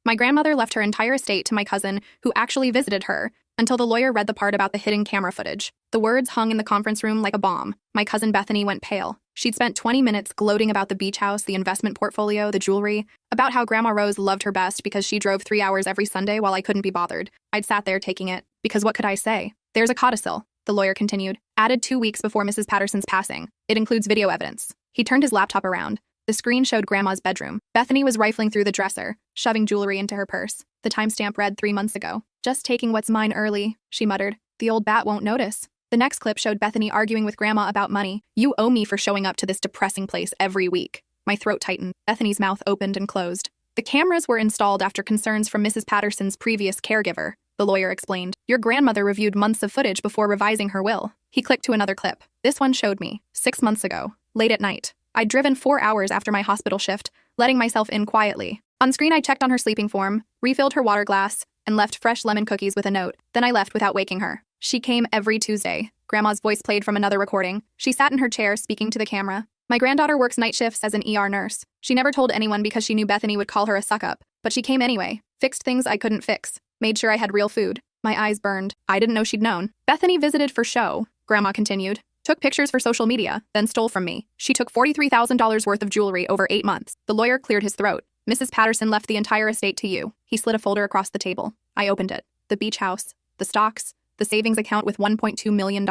My grandmother left her entire estate to my cousin, who actually visited her, until the lawyer read the part about the hidden camera footage. The words hung in the conference room like a bomb. My cousin Bethany went pale. She'd spent 20 minutes gloating about the beach house, the investment portfolio, the jewelry, about how Grandma Rose loved her best because she drove 3 hours every Sunday while I couldn't be bothered. I'd sat there taking it, because what could I say? There's a codicil, the lawyer continued, added 2 weeks before Mrs. Patterson's passing. It includes video evidence. He turned his laptop around. The screen showed Grandma's bedroom. Bethany was rifling through the dresser, shoving jewelry into her purse. The timestamp read 3 months ago. Just taking what's mine early, she muttered. The old bat won't notice. The next clip showed Bethany arguing with Grandma about money. You owe me for showing up to this depressing place every week. My throat tightened. Bethany's mouth opened and closed. The cameras were installed after concerns from Mrs. Patterson's previous caregiver, the lawyer explained. Your grandmother reviewed months of footage before revising her will. He clicked to another clip. This one showed me, 6 months ago, late at night. I'd driven 4 hours after my hospital shift, letting myself in quietly. On screen, I checked on her sleeping form, refilled her water glass, and left fresh lemon cookies with a note. Then I left without waking her. She came every Tuesday. Grandma's voice played from another recording. She sat in her chair, speaking to the camera. My granddaughter works night shifts as an ER nurse. She never told anyone because she knew Bethany would call her a suck-up. But she came anyway, fixed things I couldn't fix, made sure I had real food. My eyes burned. I didn't know she'd known. Bethany visited for show, Grandma continued. Took pictures for social media, then stole from me. She took $43,000 worth of jewelry over 8 months. The lawyer cleared his throat. Mrs. Patterson left the entire estate to you. He slid a folder across the table. I opened it. The beach house, the stocks, the savings account with $1.2 million.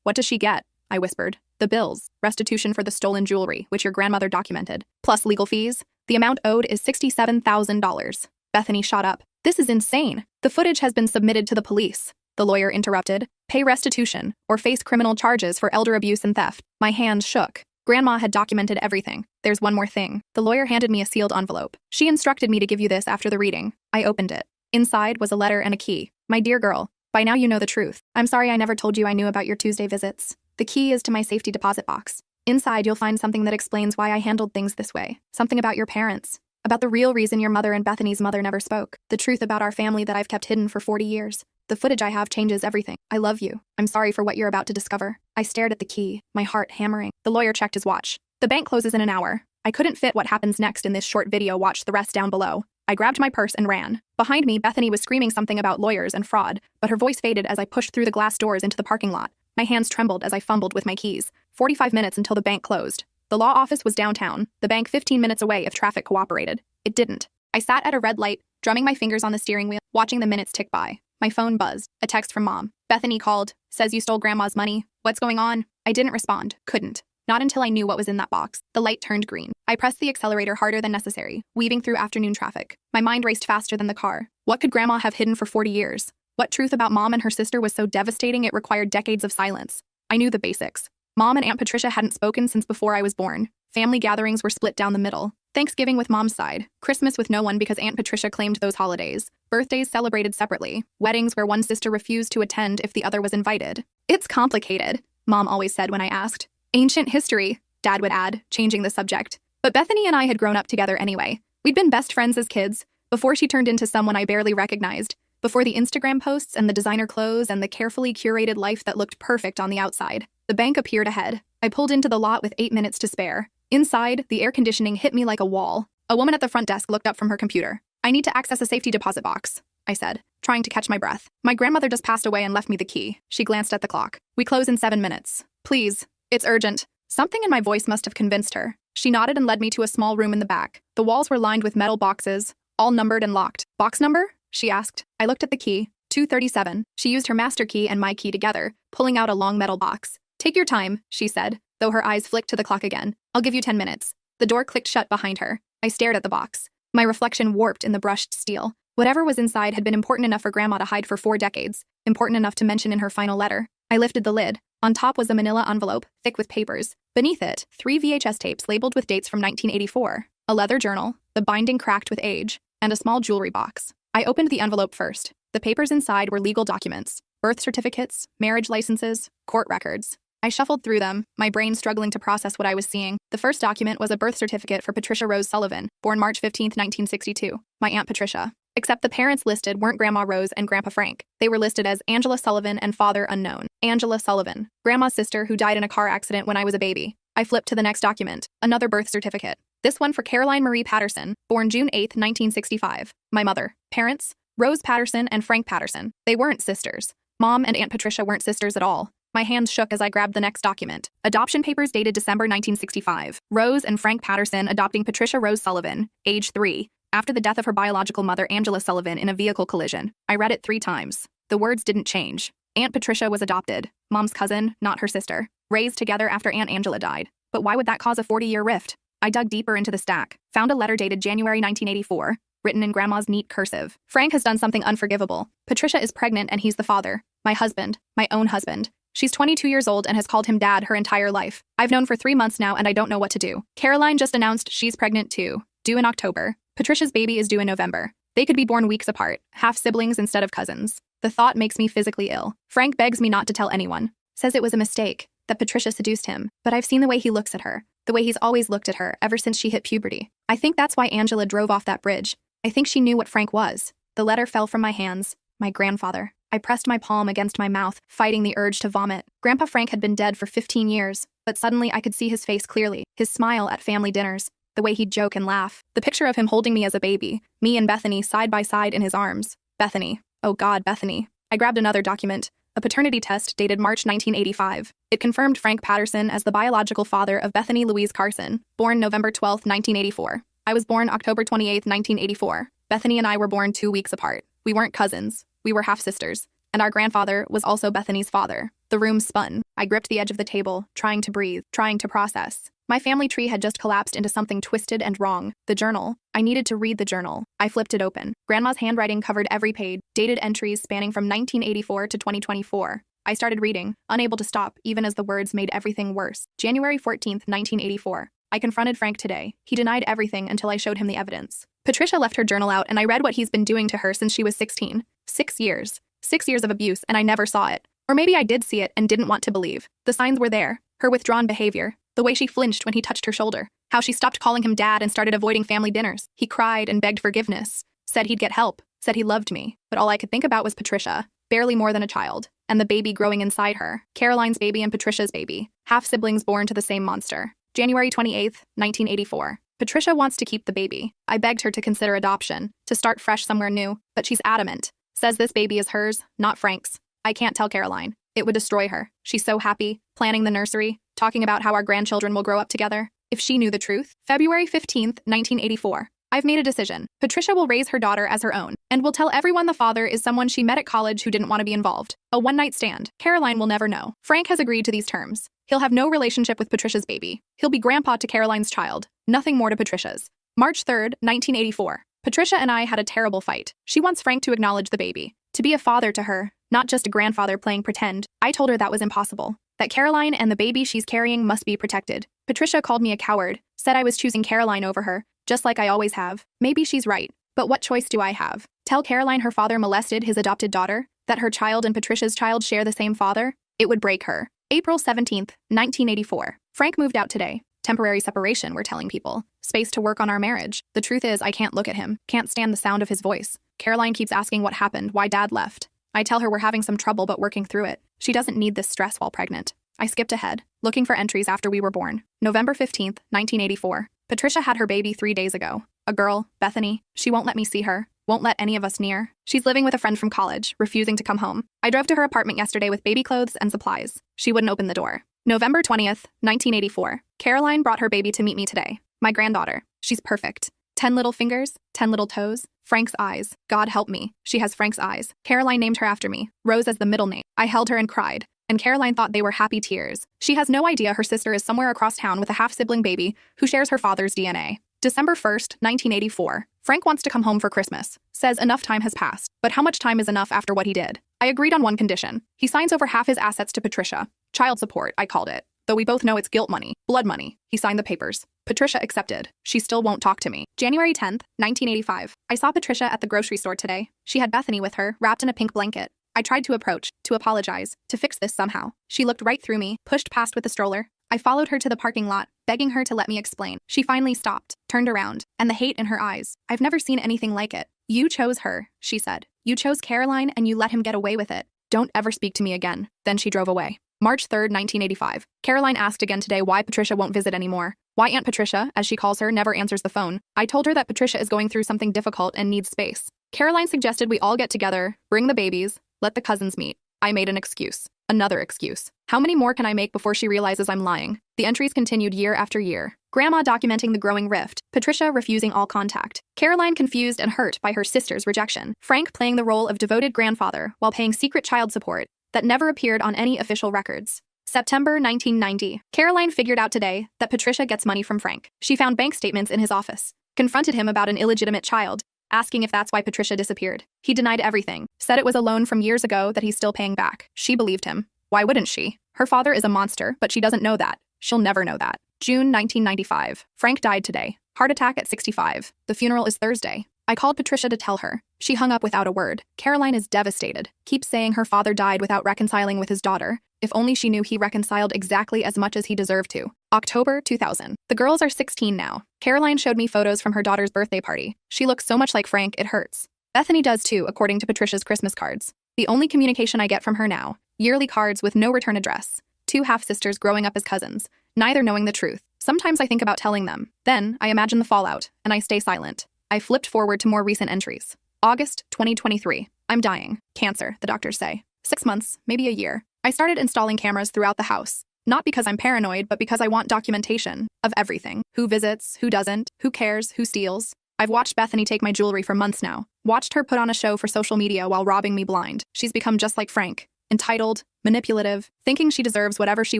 What does she get? I whispered. The bills, restitution for the stolen jewelry, which your grandmother documented, plus legal fees. The amount owed is $67,000. Bethany shot up. This is insane. The footage has been submitted to the police. The lawyer interrupted. Pay restitution, or face criminal charges for elder abuse and theft. My hands shook. Grandma had documented everything. There's one more thing. The lawyer handed me a sealed envelope. She instructed me to give you this after the reading. I opened it. Inside was a letter and a key. My dear girl, by now you know the truth. I'm sorry I never told you I knew about your Tuesday visits. The key is to my safety deposit box. Inside you'll find something that explains why I handled things this way. Something about your parents. About the real reason your mother and Bethany's mother never spoke. The truth about our family that I've kept hidden for 40 years. The footage I have changes everything. I love you. I'm sorry for what you're about to discover. I stared at the key, my heart hammering. The lawyer checked his watch. The bank closes in an hour. I couldn't fit what happens next in this short video. Watch the rest down below. I grabbed my purse and ran. Behind me, Bethany was screaming something about lawyers and fraud, but her voice faded as I pushed through the glass doors into the parking lot. My hands trembled as I fumbled with my keys. 45 minutes until the bank closed. The law office was downtown, the bank 15 minutes away if traffic cooperated. It didn't. I sat at a red light, drumming my fingers on the steering wheel, watching the minutes tick by. My phone buzzed. A text from Mom. Bethany called. Says you stole Grandma's money. What's going on? I didn't respond. Couldn't. Not until I knew what was in that box. The light turned green. I pressed the accelerator harder than necessary, weaving through afternoon traffic. My mind raced faster than the car. What could Grandma have hidden for 40 years? What truth about Mom and her sister was so devastating it required decades of silence? I knew the basics. Mom and Aunt Patricia hadn't spoken since before I was born. Family gatherings were split down the middle. Thanksgiving with Mom's side. Christmas with no one because Aunt Patricia claimed those holidays. Birthdays celebrated separately. Weddings where one sister refused to attend if the other was invited. It's complicated, Mom always said when I asked. Ancient history, Dad would add, changing the subject. But Bethany and I had grown up together anyway. We'd been best friends as kids, before she turned into someone I barely recognized, before the Instagram posts and the designer clothes and the carefully curated life that looked perfect on the outside. The bank appeared ahead. I pulled into the lot with 8 minutes to spare. Inside, the air conditioning hit me like a wall. A woman at the front desk looked up from her computer. I need to access a safety deposit box, I said, trying to catch my breath. My grandmother just passed away and left me the key. She glanced at the clock. We close in 7 minutes. Please, it's urgent. Something in my voice must have convinced her. She nodded and led me to a small room in the back. The walls were lined with metal boxes, all numbered and locked. Box number? She asked. I looked at the key. 237. She used her master key and my key together, pulling out a long metal box. Take your time, she said, though her eyes flicked to the clock again. I'll give you 10 minutes. The door clicked shut behind her. I stared at the box. My reflection warped in the brushed steel. Whatever was inside had been important enough for Grandma to hide for 4 decades, important enough to mention in her final letter. I lifted the lid. On top was a manila envelope, thick with papers. Beneath it, 3 VHS tapes labeled with dates from 1984, a leather journal, the binding cracked with age, and a small jewelry box. I opened the envelope first. The papers inside were legal documents, birth certificates, marriage licenses, court records. I shuffled through them, my brain struggling to process what I was seeing. The first document was a birth certificate for Patricia Rose Sullivan, born March 15, 1962, my Aunt Patricia. Except the parents listed weren't Grandma Rose and Grandpa Frank. They were listed as Angela Sullivan and father unknown. Angela Sullivan, Grandma's sister who died in a car accident when I was a baby. I flipped to the next document, another birth certificate. This one for Caroline Marie Patterson, born June 8, 1965. My mother. Parents: Rose Patterson and Frank Patterson. They weren't sisters. Mom and Aunt Patricia weren't sisters at all. My hands shook as I grabbed the next document. Adoption papers dated December 1965. Rose and Frank Patterson adopting Patricia Rose Sullivan, age 3, after the death of her biological mother Angela Sullivan in a vehicle collision. I read it 3 times. The words didn't change. Aunt Patricia was adopted. Mom's cousin, not her sister. Raised together after Aunt Angela died. But why would that cause a 40-year rift? I dug deeper into the stack, found a letter dated January 1984, written in Grandma's neat cursive. Frank has done something unforgivable. Patricia is pregnant and he's the father. My husband. My own husband. She's 22 years old and has called him dad her entire life. I've known for 3 months now and I don't know what to do. Caroline just announced she's pregnant too. Due in October. Patricia's baby is due in November. They could be born weeks apart, half siblings instead of cousins. The thought makes me physically ill. Frank begs me not to tell anyone. Says it was a mistake, that Patricia seduced him. But I've seen the way he looks at her. The way he's always looked at her ever since she hit puberty. I think that's why Angela drove off that bridge. I think she knew what Frank was. The letter fell from my hands. My grandfather. I pressed my palm against my mouth, fighting the urge to vomit. Grandpa Frank had been dead for 15 years, but suddenly I could see his face clearly, his smile at family dinners, the way he'd joke and laugh, the picture of him holding me as a baby, me and Bethany side by side in his arms. Bethany. Oh God, Bethany. I grabbed another document, a paternity test dated March 1985. It confirmed Frank Patterson as the biological father of Bethany Louise Carson, born November 12, 1984. I was born October 28, 1984. Bethany and I were born 2 weeks apart. We weren't cousins. We were half-sisters. And our grandfather was also Bethany's father. The room spun. I gripped the edge of the table, trying to breathe, trying to process. My family tree had just collapsed into something twisted and wrong. The journal. I needed to read the journal. I flipped it open. Grandma's handwriting covered every page, dated entries spanning from 1984 to 2024. I started reading, unable to stop, even as the words made everything worse. January 14, 1984. I confronted Frank today. He denied everything until I showed him the evidence. Patricia left her journal out and I read what he's been doing to her since she was 16. 6 years. 6 years of abuse and I never saw it. Or maybe I did see it and didn't want to believe. The signs were there. Her withdrawn behavior. The way she flinched when he touched her shoulder. How she stopped calling him dad and started avoiding family dinners. He cried and begged forgiveness. Said he'd get help. Said he loved me. But all I could think about was Patricia. Barely more than a child. And the baby growing inside her. Caroline's baby and Patricia's baby. Half-siblings born to the same monster. January 28, 1984. Patricia wants to keep the baby. I begged her to consider adoption. To start fresh somewhere new. But she's adamant. Says this baby is hers, not Frank's. I can't tell Caroline. It would destroy her. She's so happy, planning the nursery, talking about how our grandchildren will grow up together. If she knew the truth. February 15th, 1984. I've made a decision. Patricia will raise her daughter as her own, and will tell everyone the father is someone she met at college who didn't want to be involved. A one-night stand. Caroline will never know. Frank has agreed to these terms. He'll have no relationship with Patricia's baby. He'll be grandpa to Caroline's child. Nothing more to Patricia's. March 3rd, 1984. Patricia and I had a terrible fight. She wants Frank to acknowledge the baby. To be a father to her, not just a grandfather playing pretend. I told her that was impossible. That Caroline and the baby she's carrying must be protected. Patricia called me a coward, said I was choosing Caroline over her, just like I always have. Maybe she's right, but what choice do I have? Tell Caroline her father molested his adopted daughter? That her child and Patricia's child share the same father? It would break her. April 17th, 1984. Frank moved out today. Temporary separation, we're telling people. Space to work on our marriage. The truth is, I can't look at him. Can't stand the sound of his voice. Caroline keeps asking what happened, why dad left. I tell her we're having some trouble but working through it. She doesn't need this stress while pregnant. I skipped ahead, looking for entries after we were born. November 15th, 1984. Patricia had her baby 3 days ago. A girl, Bethany. She won't let me see her. Won't let any of us near. She's living with a friend from college, refusing to come home. I drove to her apartment yesterday with baby clothes and supplies. She wouldn't open the door. November 20th, 1984. Caroline brought her baby to meet me today. My granddaughter. She's perfect. 10 little fingers, 10 little toes. Frank's eyes. God help me. She has Frank's eyes. Caroline named her after me. Rose as the middle name. I held her and cried. And Caroline thought they were happy tears. She has no idea her sister is somewhere across town with a half-sibling baby who shares her father's DNA. December 1st, 1984. Frank wants to come home for Christmas. Says enough time has passed. But how much time is enough after what he did? I agreed on one condition. He signs over half his assets to Patricia. Child support, I called it. Though we both know it's guilt money. Blood money. He signed the papers. Patricia accepted. She still won't talk to me. January 10th, 1985. I saw Patricia at the grocery store today. She had Bethany with her, wrapped in a pink blanket. I tried to approach, to apologize, to fix this somehow. She looked right through me, pushed past with the stroller. I followed her to the parking lot, begging her to let me explain. She finally stopped, turned around, and the hate in her eyes. I've never seen anything like it. You chose her, she said. You chose Caroline and you let him get away with it. Don't ever speak to me again. Then she drove away. March 3rd, 1985. Caroline asked again today why Patricia won't visit anymore. Why Aunt Patricia, as she calls her, never answers the phone. I told her that Patricia is going through something difficult and needs space. Caroline suggested we all get together, bring the babies, let the cousins meet. I made an excuse. Another excuse. How many more can I make before she realizes I'm lying? The entries continued year after year. Grandma documenting the growing rift. Patricia refusing all contact. Caroline confused and hurt by her sister's rejection. Frank playing the role of devoted grandfather while paying secret child support that never appeared on any official records. September 1990. Caroline figured out today that Patricia gets money from Frank. She found bank statements in his office. Confronted him about an illegitimate child, asking if that's why Patricia disappeared. He denied everything, said it was a loan from years ago that he's still paying back. She believed him. Why wouldn't she? Her father is a monster, but she doesn't know that. She'll never know that. June 1995. Frank died today. Heart attack at 65. The funeral is Thursday. I called Patricia to tell her. She hung up without a word. Caroline is devastated. Keeps saying her father died without reconciling with his daughter. If only she knew he reconciled exactly as much as he deserved to. October 2000. The girls are 16 now. Caroline showed me photos from her daughter's birthday party. She looks so much like Frank, it hurts. Bethany does too, according to Patricia's Christmas cards. The only communication I get from her now. Yearly cards with no return address. 2 half-sisters growing up as cousins, neither knowing the truth. Sometimes I think about telling them. Then, I imagine the fallout, and I stay silent. I flipped forward to more recent entries. August 2023. I'm dying. Cancer, the doctors say. 6 months, maybe a year. I started installing cameras throughout the house. Not because I'm paranoid, but because I want documentation of everything. Who visits, who doesn't, who cares, who steals. I've watched Bethany take my jewelry for months now. Watched her put on a show for social media while robbing me blind. She's become just like Frank. Entitled, manipulative, thinking she deserves whatever she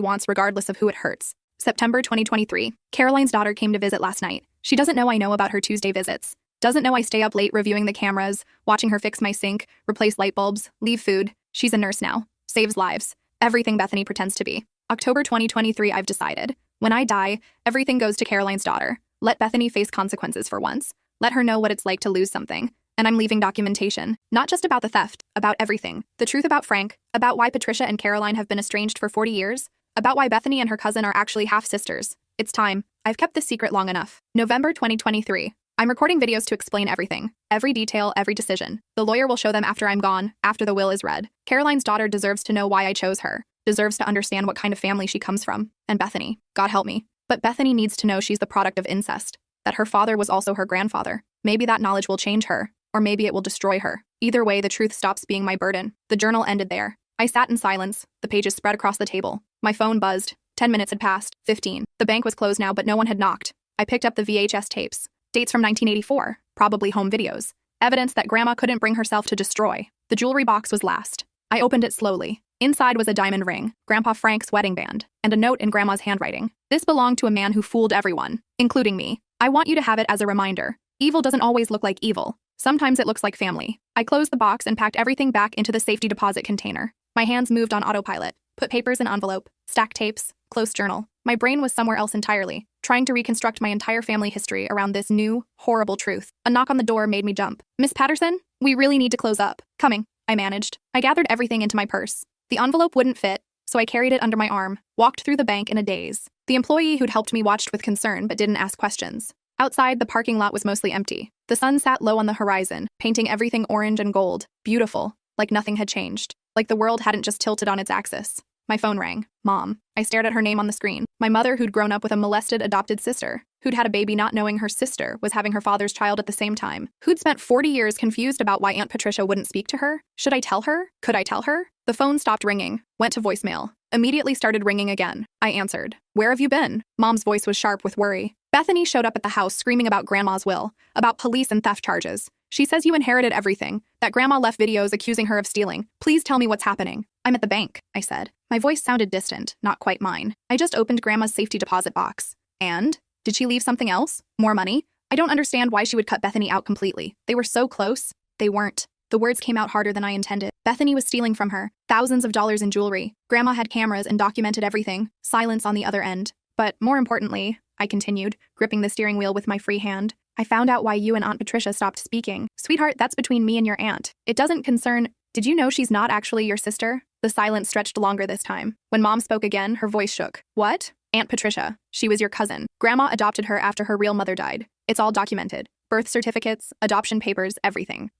wants regardless of who it hurts. September 2023. Caroline's daughter came to visit last night. She doesn't know I know about her Tuesday visits. Doesn't know I stay up late reviewing the cameras, watching her fix my sink, replace light bulbs, leave food. She's a nurse now. Saves lives. Everything Bethany pretends to be. October 2023. I've decided. When I die, everything goes to Caroline's daughter. Let Bethany face consequences for once. Let her know what it's like to lose something. And I'm leaving documentation, not just about the theft, about everything. The truth about Frank, about why Patricia and Caroline have been estranged for 40 years, about why Bethany and her cousin are actually half-sisters. It's time. I've kept this secret long enough. November 2023. I'm recording videos to explain everything. Every detail, every decision. The lawyer will show them after I'm gone, after the will is read. Caroline's daughter deserves to know why I chose her, deserves to understand what kind of family she comes from. And Bethany, God help me. But Bethany needs to know she's the product of incest, that her father was also her grandfather. Maybe that knowledge will change her. Or maybe it will destroy her. Either way, the truth stops being my burden. The journal ended there. I sat in silence, the pages spread across the table. My phone buzzed. 10 minutes had passed, 15. The bank was closed now, but no one had knocked. I picked up the VHS tapes. Dates from 1984, probably home videos. Evidence that Grandma couldn't bring herself to destroy. The jewelry box was last. I opened it slowly. Inside was a diamond ring, Grandpa Frank's wedding band, and a note in Grandma's handwriting. This belonged to a man who fooled everyone, including me. I want you to have it as a reminder. Evil doesn't always look like evil. Sometimes it looks like family. I closed the box and packed everything back into the safety deposit container. My hands moved on autopilot. Put papers in envelope, stacked tapes, closed journal. My brain was somewhere else entirely, trying to reconstruct my entire family history around this new, horrible truth. A knock on the door made me jump. Miss Patterson? We really need to close up. Coming, I managed. I gathered everything into my purse. The envelope wouldn't fit, so I carried it under my arm, walked through the bank in a daze. The employee who'd helped me watched with concern but didn't ask questions. Outside, the parking lot was mostly empty. The sun sat low on the horizon, painting everything orange and gold. Beautiful, like nothing had changed. Like the world hadn't just tilted on its axis. My phone rang. Mom. I stared at her name on the screen. My mother, who'd grown up with a molested adopted sister, who'd had a baby not knowing her sister was having her father's child at the same time, who'd spent 40 years confused about why Aunt Patricia wouldn't speak to her. Should I tell her? Could I tell her? The phone stopped ringing, went to voicemail, immediately started ringing again. I answered. Where have you been? Mom's voice was sharp with worry. Bethany showed up at the house screaming about Grandma's will, about police and theft charges. She says you inherited everything, that Grandma left videos accusing her of stealing. Please tell me what's happening. I'm at the bank, I said. My voice sounded distant, not quite mine. I just opened Grandma's safety deposit box. And? Did she leave something else? More money? I don't understand why she would cut Bethany out completely. They were so close. They weren't. The words came out harder than I intended. Bethany was stealing from her. Thousands of dollars in jewelry. Grandma had cameras and documented everything. Silence on the other end. But more importantly, I continued, gripping the steering wheel with my free hand, I found out why you and Aunt Patricia stopped speaking. Sweetheart, that's between me and your aunt. It doesn't concern— Did you know she's not actually your sister? The silence stretched longer this time. When Mom spoke again, her voice shook. What? Aunt Patricia. She was your cousin. Grandma adopted her after her real mother died. It's all documented. Birth certificates, adoption papers, everything.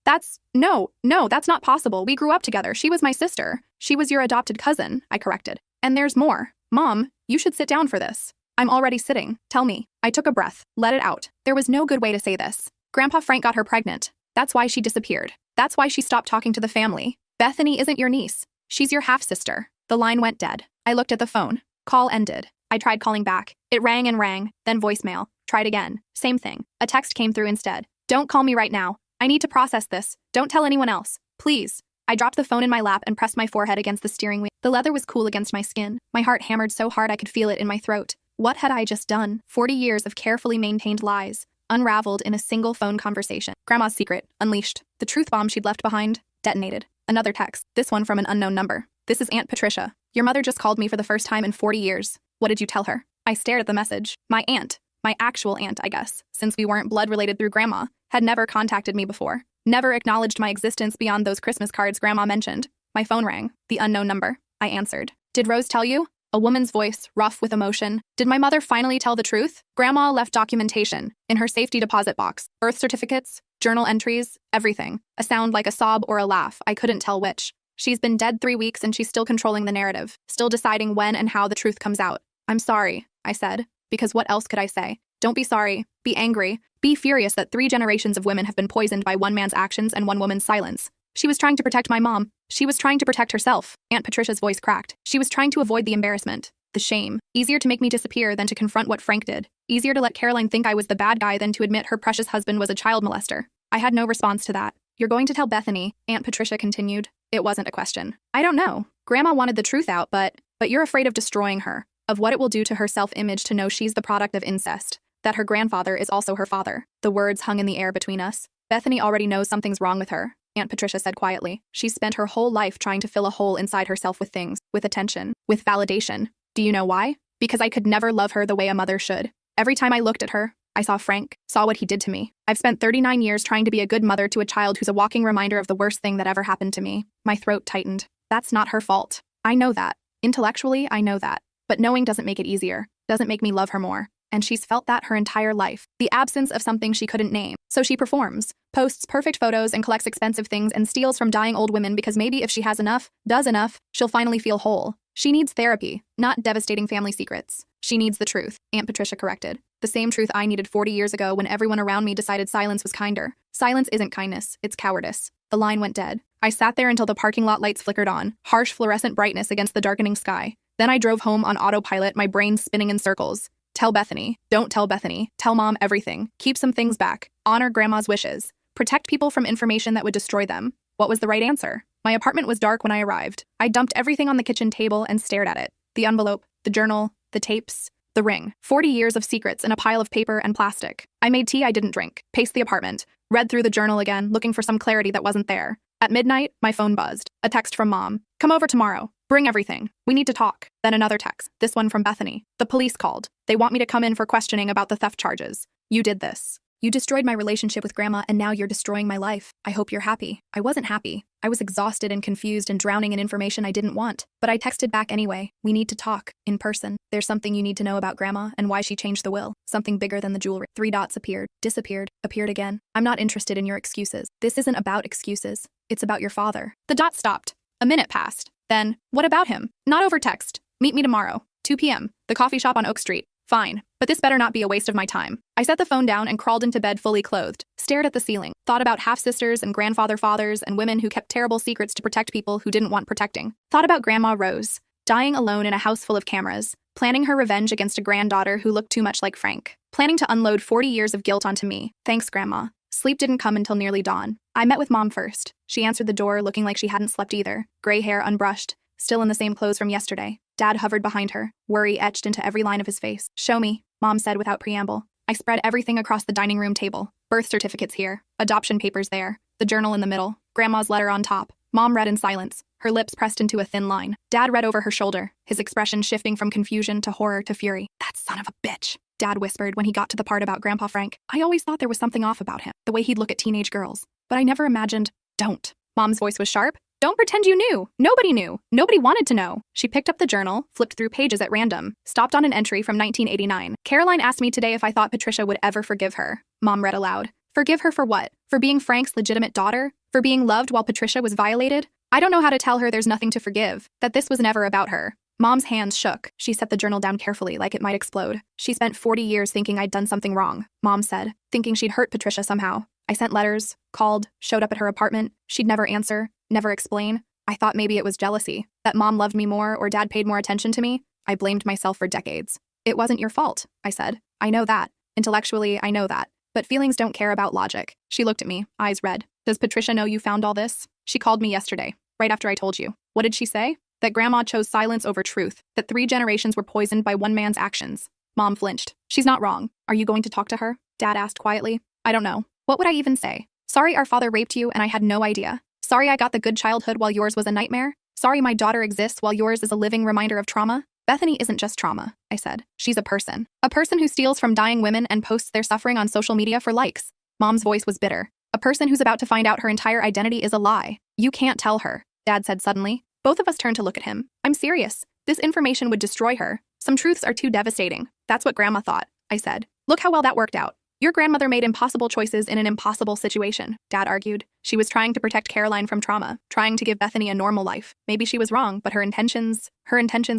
No, that's not possible. We grew up together. She was my sister. She was your adopted cousin, I corrected. And there's more. Mom, you should sit down for this. I'm already sitting. Tell me. I took a breath. Let it out. There was no good way to say this. Grandpa Frank got her pregnant. That's why she disappeared. That's why she stopped talking to the family. Bethany isn't your niece. She's your half-sister. The line went dead. I looked at the phone. Call ended. I tried calling back. It rang and rang, then voicemail. Tried again. Same thing. A text came through instead. Don't call me right now. I need to process this. Don't tell anyone else. Please. I dropped the phone in my lap and pressed my forehead against the steering wheel. The leather was cool against my skin. My heart hammered so hard I could feel it in my throat. What had I just done? 40 years of carefully maintained lies, unraveled in a single phone conversation. Grandma's secret, unleashed. The truth bomb she'd left behind, detonated. Another text, this one from an unknown number. This is Aunt Patricia. Your mother just called me for the first time in 40 years. What did you tell her? I stared at the message. My aunt, my actual aunt, I guess, since we weren't blood-related through Grandma, had never contacted me before. Never acknowledged my existence beyond those Christmas cards Grandma mentioned. My phone rang. The unknown number. I answered. Did Rose tell you? A woman's voice, rough with emotion. Did my mother finally tell the truth? Grandma left documentation in her safety deposit box. Birth certificates, journal entries, everything. A sound like a sob or a laugh. I couldn't tell which. She's been dead 3 weeks and she's still controlling the narrative, still deciding when and how the truth comes out. I'm sorry, I said, because what else could I say? Don't be sorry. Be angry. Be furious that 3 generations of women have been poisoned by one man's actions and one woman's silence. She was trying to protect my mom. She was trying to protect herself. Aunt Patricia's voice cracked. She was trying to avoid the embarrassment, the shame. Easier to make me disappear than to confront what Frank did. Easier to let Caroline think I was the bad guy than to admit her precious husband was a child molester. I had no response to that. You're going to tell Bethany, Aunt Patricia continued. It wasn't a question. I don't know. Grandma wanted the truth out, but you're afraid of destroying her, of what it will do to her self-image to know she's the product of incest, that her grandfather is also her father. The words hung in the air between us. Bethany already knows something's wrong with her, Aunt Patricia said quietly. She's spent her whole life trying to fill a hole inside herself with things, with attention, with validation. Do you know why? Because I could never love her the way a mother should. Every time I looked at her, I saw Frank, saw what he did to me. I've spent 39 years trying to be a good mother to a child who's a walking reminder of the worst thing that ever happened to me. My throat tightened. That's not her fault. I know that. Intellectually, I know that. But knowing doesn't make it easier, doesn't make me love her more. And she's felt that her entire life. The absence of something she couldn't name. So she performs, posts perfect photos and collects expensive things and steals from dying old women because maybe if she has enough, does enough, she'll finally feel whole. She needs therapy, not devastating family secrets. She needs the truth, Aunt Patricia corrected. The same truth I needed 40 years ago when everyone around me decided silence was kinder. Silence isn't kindness, it's cowardice. The line went dead. I sat there until the parking lot lights flickered on, harsh fluorescent brightness against the darkening sky. Then I drove home on autopilot, my brain spinning in circles. Tell Bethany. Don't tell Bethany. Tell Mom everything. Keep some things back. Honor Grandma's wishes. Protect people from information that would destroy them. What was the right answer? My apartment was dark when I arrived. I dumped everything on the kitchen table and stared at it. The envelope, the journal, the tapes, the ring. 40 years of secrets in a pile of paper and plastic. I made tea I didn't drink, paced the apartment, read through the journal again, looking for some clarity that wasn't there. At midnight, my phone buzzed. A text from Mom. Come over tomorrow. Bring everything. We need to talk. Then another text. This one from Bethany. The police called. They want me to come in for questioning about the theft charges. You did this. You destroyed my relationship with Grandma and now you're destroying my life. I hope you're happy. I wasn't happy. I was exhausted and confused and drowning in information I didn't want. But I texted back anyway. We need to talk. In person. There's something you need to know about Grandma and why she changed the will. Something bigger than the jewelry. 3 dots appeared. Disappeared. Appeared again. I'm not interested in your excuses. This isn't about excuses. It's about your father. The dot stopped. A minute passed. Then, what about him? Not over text. Meet me tomorrow. 2 p.m. The coffee shop on Oak Street. Fine. But this better not be a waste of my time. I set the phone down and crawled into bed fully clothed, stared at the ceiling, thought about half-sisters and grandfather-fathers and women who kept terrible secrets to protect people who didn't want protecting. Thought about Grandma Rose, dying alone in a house full of cameras, planning her revenge against a granddaughter who looked too much like Frank, planning to unload 40 years of guilt onto me. Thanks, Grandma. Sleep didn't come until nearly dawn. I met with Mom first. She answered the door looking like she hadn't slept either, gray hair unbrushed, still in the same clothes from yesterday. Dad hovered behind her, worry etched into every line of his face. Show me, Mom said without preamble. I spread everything across the dining room table. Birth certificates here, adoption papers there, the journal in the middle, Grandma's letter on top. Mom read in silence, her lips pressed into a thin line. Dad read over her shoulder, his expression shifting from confusion to horror to fury. That son of a bitch, Dad whispered when he got to the part about Grandpa Frank. I always thought there was something off about him, the way he'd look at teenage girls. But I never imagined, don't. Mom's voice was sharp. Don't pretend you knew. Nobody knew. Nobody wanted to know. She picked up the journal, flipped through pages at random, stopped on an entry from 1989. Caroline asked me today if I thought Patricia would ever forgive her. Mom read aloud. Forgive her for what? For being Frank's legitimate daughter? For being loved while Patricia was violated? I don't know how to tell her there's nothing to forgive, that this was never about her. Mom's hands shook. She set the journal down carefully, like it might explode. She spent 40 years thinking I'd done something wrong, Mom said, thinking she'd hurt Patricia somehow. I sent letters, called, showed up at her apartment. She'd never answer, never explain. I thought maybe it was jealousy, that Mom loved me more or Dad paid more attention to me. I blamed myself for decades. It wasn't your fault, I said. I know that. Intellectually, I know that. But feelings don't care about logic. She looked at me, eyes red. Does Patricia know you found all this? She called me yesterday, right after I told you. What did she say? That Grandma chose silence over truth, that 3 generations were poisoned by one man's actions. Mom flinched. She's not wrong. Are you going to talk to her? Dad asked quietly. I don't know. What would I even say? Sorry our father raped you and I had no idea. Sorry I got the good childhood while yours was a nightmare. Sorry my daughter exists while yours is a living reminder of trauma. Bethany isn't just trauma, I said. She's a person. A person who steals from dying women and posts their suffering on social media for likes. Mom's voice was bitter. A person who's about to find out her entire identity is a lie. You can't tell her, Dad said suddenly. Both of us turned to look at him. I'm serious. This information would destroy her. Some truths are too devastating. That's what Grandma thought, I said. Look how well that worked out. Your grandmother made impossible choices in an impossible situation, Dad argued. She was trying to protect Caroline from trauma, trying to give Bethany a normal life. Maybe she was wrong, but her intentions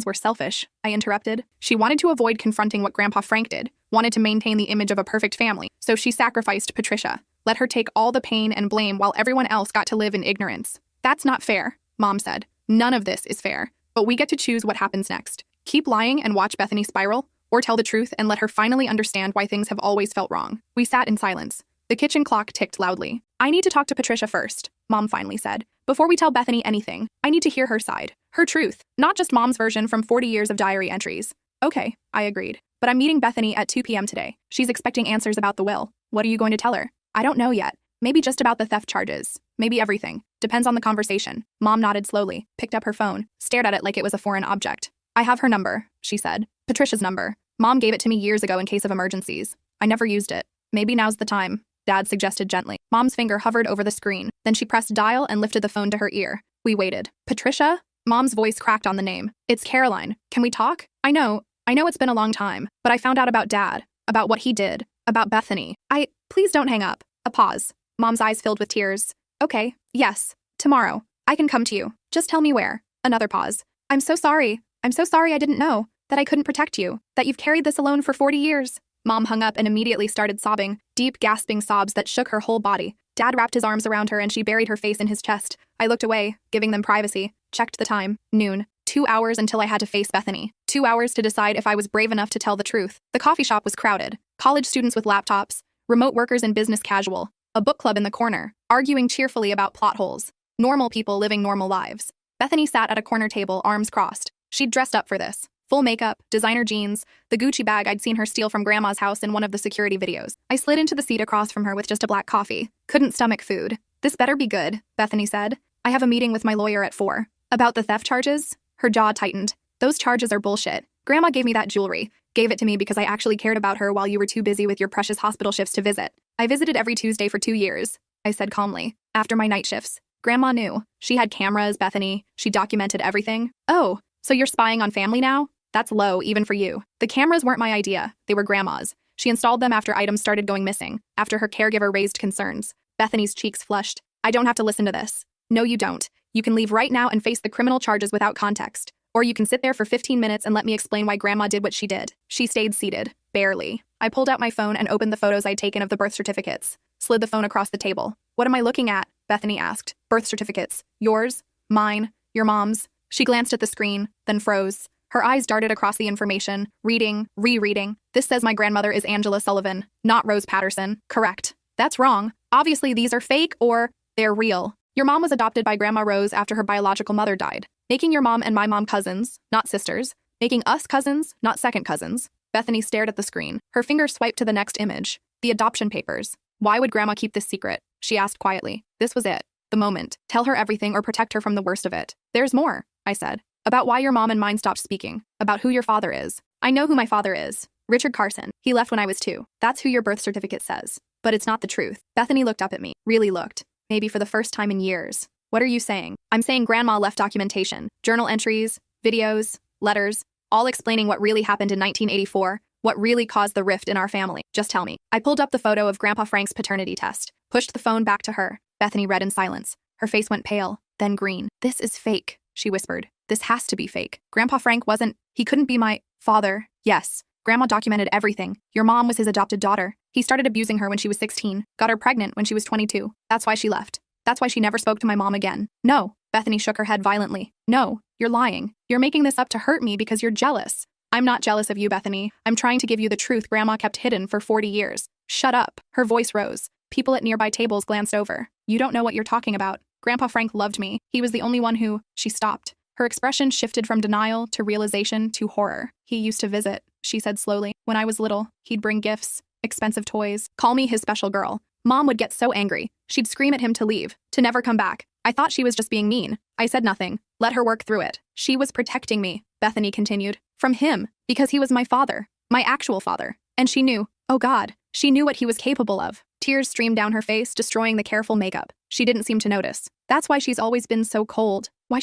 were selfish, I interrupted. She wanted to avoid confronting what Grandpa Frank did, wanted to maintain the image of a perfect family, so she sacrificed Patricia. Let her take all the pain and blame while everyone else got to live in ignorance. That's not fair, Mom said. None of this is fair, but we get to choose what happens next. Keep lying and watch Bethany spiral, or tell the truth and let her finally understand why things have always felt wrong. We sat in silence. The kitchen clock ticked loudly. I need to talk to Patricia first, Mom finally said. Before we tell Bethany anything, I need to hear her side, her truth, not just Mom's version from 40 years of diary entries. Okay, I agreed. But I'm meeting Bethany at 2 p.m. today. She's expecting answers about the will. What are you going to tell her? I don't know yet. Maybe just about the theft charges. Maybe everything. Depends on the conversation. Mom nodded slowly, picked up her phone, stared at it like it was a foreign object. I have her number, she said. Patricia's number. Mom gave it to me years ago in case of emergencies. I never used it. Maybe now's the time, Dad suggested gently. Mom's finger hovered over the screen. Then she pressed dial and lifted the phone to her ear. We waited. Patricia? Mom's voice cracked on the name. It's Caroline. Can we talk? I know it's been a long time, but I found out about Dad, about what he did, about Bethany. Please don't hang up. A pause. Mom's eyes filled with tears. Okay, yes, tomorrow. I can come to you. Just tell me where. Another pause. I'm so sorry I didn't know, that I couldn't protect you, that you've carried this alone for 40 years. Mom hung up and immediately started sobbing, deep gasping sobs that shook her whole body. Dad wrapped his arms around her and she buried her face in his chest. I looked away, giving them privacy, checked the time, noon. 2 hours until I had to face Bethany. 2 hours to decide if I was brave enough to tell the truth. The coffee shop was crowded. College students with laptops, remote workers in business casual, a book club in the corner, arguing cheerfully about plot holes. Normal people living normal lives. Bethany sat at a corner table, arms crossed. She'd dressed up for this. Full makeup, designer jeans, the Gucci bag I'd seen her steal from Grandma's house in one of the security videos. I slid into the seat across from her with just a black coffee. Couldn't stomach food. This better be good, Bethany said. I have a meeting with my lawyer at 4. About the theft charges? Her jaw tightened. Those charges are bullshit. Grandma gave me that jewelry. Gave it to me because I actually cared about her while you were too busy with your precious hospital shifts to visit. I visited every Tuesday for 2 years, I said calmly. After my night shifts. Grandma knew. She had cameras, Bethany. She documented everything. Oh, so you're spying on family now? That's low, even for you. The cameras weren't my idea. They were Grandma's. She installed them after items started going missing, after her caregiver raised concerns. Bethany's cheeks flushed. I don't have to listen to this. No, you don't. You can leave right now and face the criminal charges without context. Or you can sit there for 15 minutes and let me explain why Grandma did what she did. She stayed seated. Barely. I pulled out my phone and opened the photos I'd taken of the birth certificates. Slid the phone across the table. What am I looking at? Bethany asked. Birth certificates. Yours? Mine? Your mom's? She glanced at the screen, then froze. Her eyes darted across the information, reading, rereading. This says my grandmother is Angela Sullivan, not Rose Patterson. Correct. That's wrong. Obviously these are fake or they're real. Your mom was adopted by Grandma Rose after her biological mother died, making your mom and my mom cousins, not sisters, making us cousins, not second cousins. Bethany stared at the screen. Her finger swiped to the next image. The adoption papers. Why would Grandma keep this secret? She asked quietly. This was it. The moment. Tell her everything or protect her from the worst of it. There's more, I said. About why your mom and mine stopped speaking. About who your father is. I know who my father is. Richard Carson. He left when I was 2. That's who your birth certificate says. But it's not the truth. Bethany looked up at me. Really looked. Maybe for the first time in years. What are you saying? I'm saying Grandma left documentation. Journal entries, videos, letters, all explaining what really happened in 1984, what really caused the rift in our family. Just tell me. I pulled up the photo of Grandpa Frank's paternity test, pushed the phone back to her. Bethany read in silence. Her face went pale, then green. This is fake, she whispered. This has to be fake. Grandpa Frank he couldn't be my father. Yes. Grandma documented everything. Your mom was his adopted daughter. He started abusing her when she was 16, got her pregnant when she was 22. That's why she left. That's why she never spoke to my mom again. No. Bethany shook her head violently. No, you're lying. You're making this up to hurt me because you're jealous. I'm not jealous of you, Bethany. I'm trying to give you the truth Grandma kept hidden for 40 years. Shut up. Her voice rose. People at nearby tables glanced over. You don't know what you're talking about. Grandpa Frank loved me. He was the only one who... She stopped. Her expression shifted from denial to realization to horror. He used to visit, she said slowly. When I was little, he'd bring gifts, expensive toys, call me his special girl. Mom would get so angry. She'd scream at him to leave, to never come back. I thought she was just being mean. I said nothing. Let her work through it. She was protecting me, Bethany continued. From him, because he was my father, my actual father. And she knew, oh God, she knew what he was capable of. Tears streamed down her face, destroying the careful makeup. She didn't seem to notice. That's why she's always been so cold. Why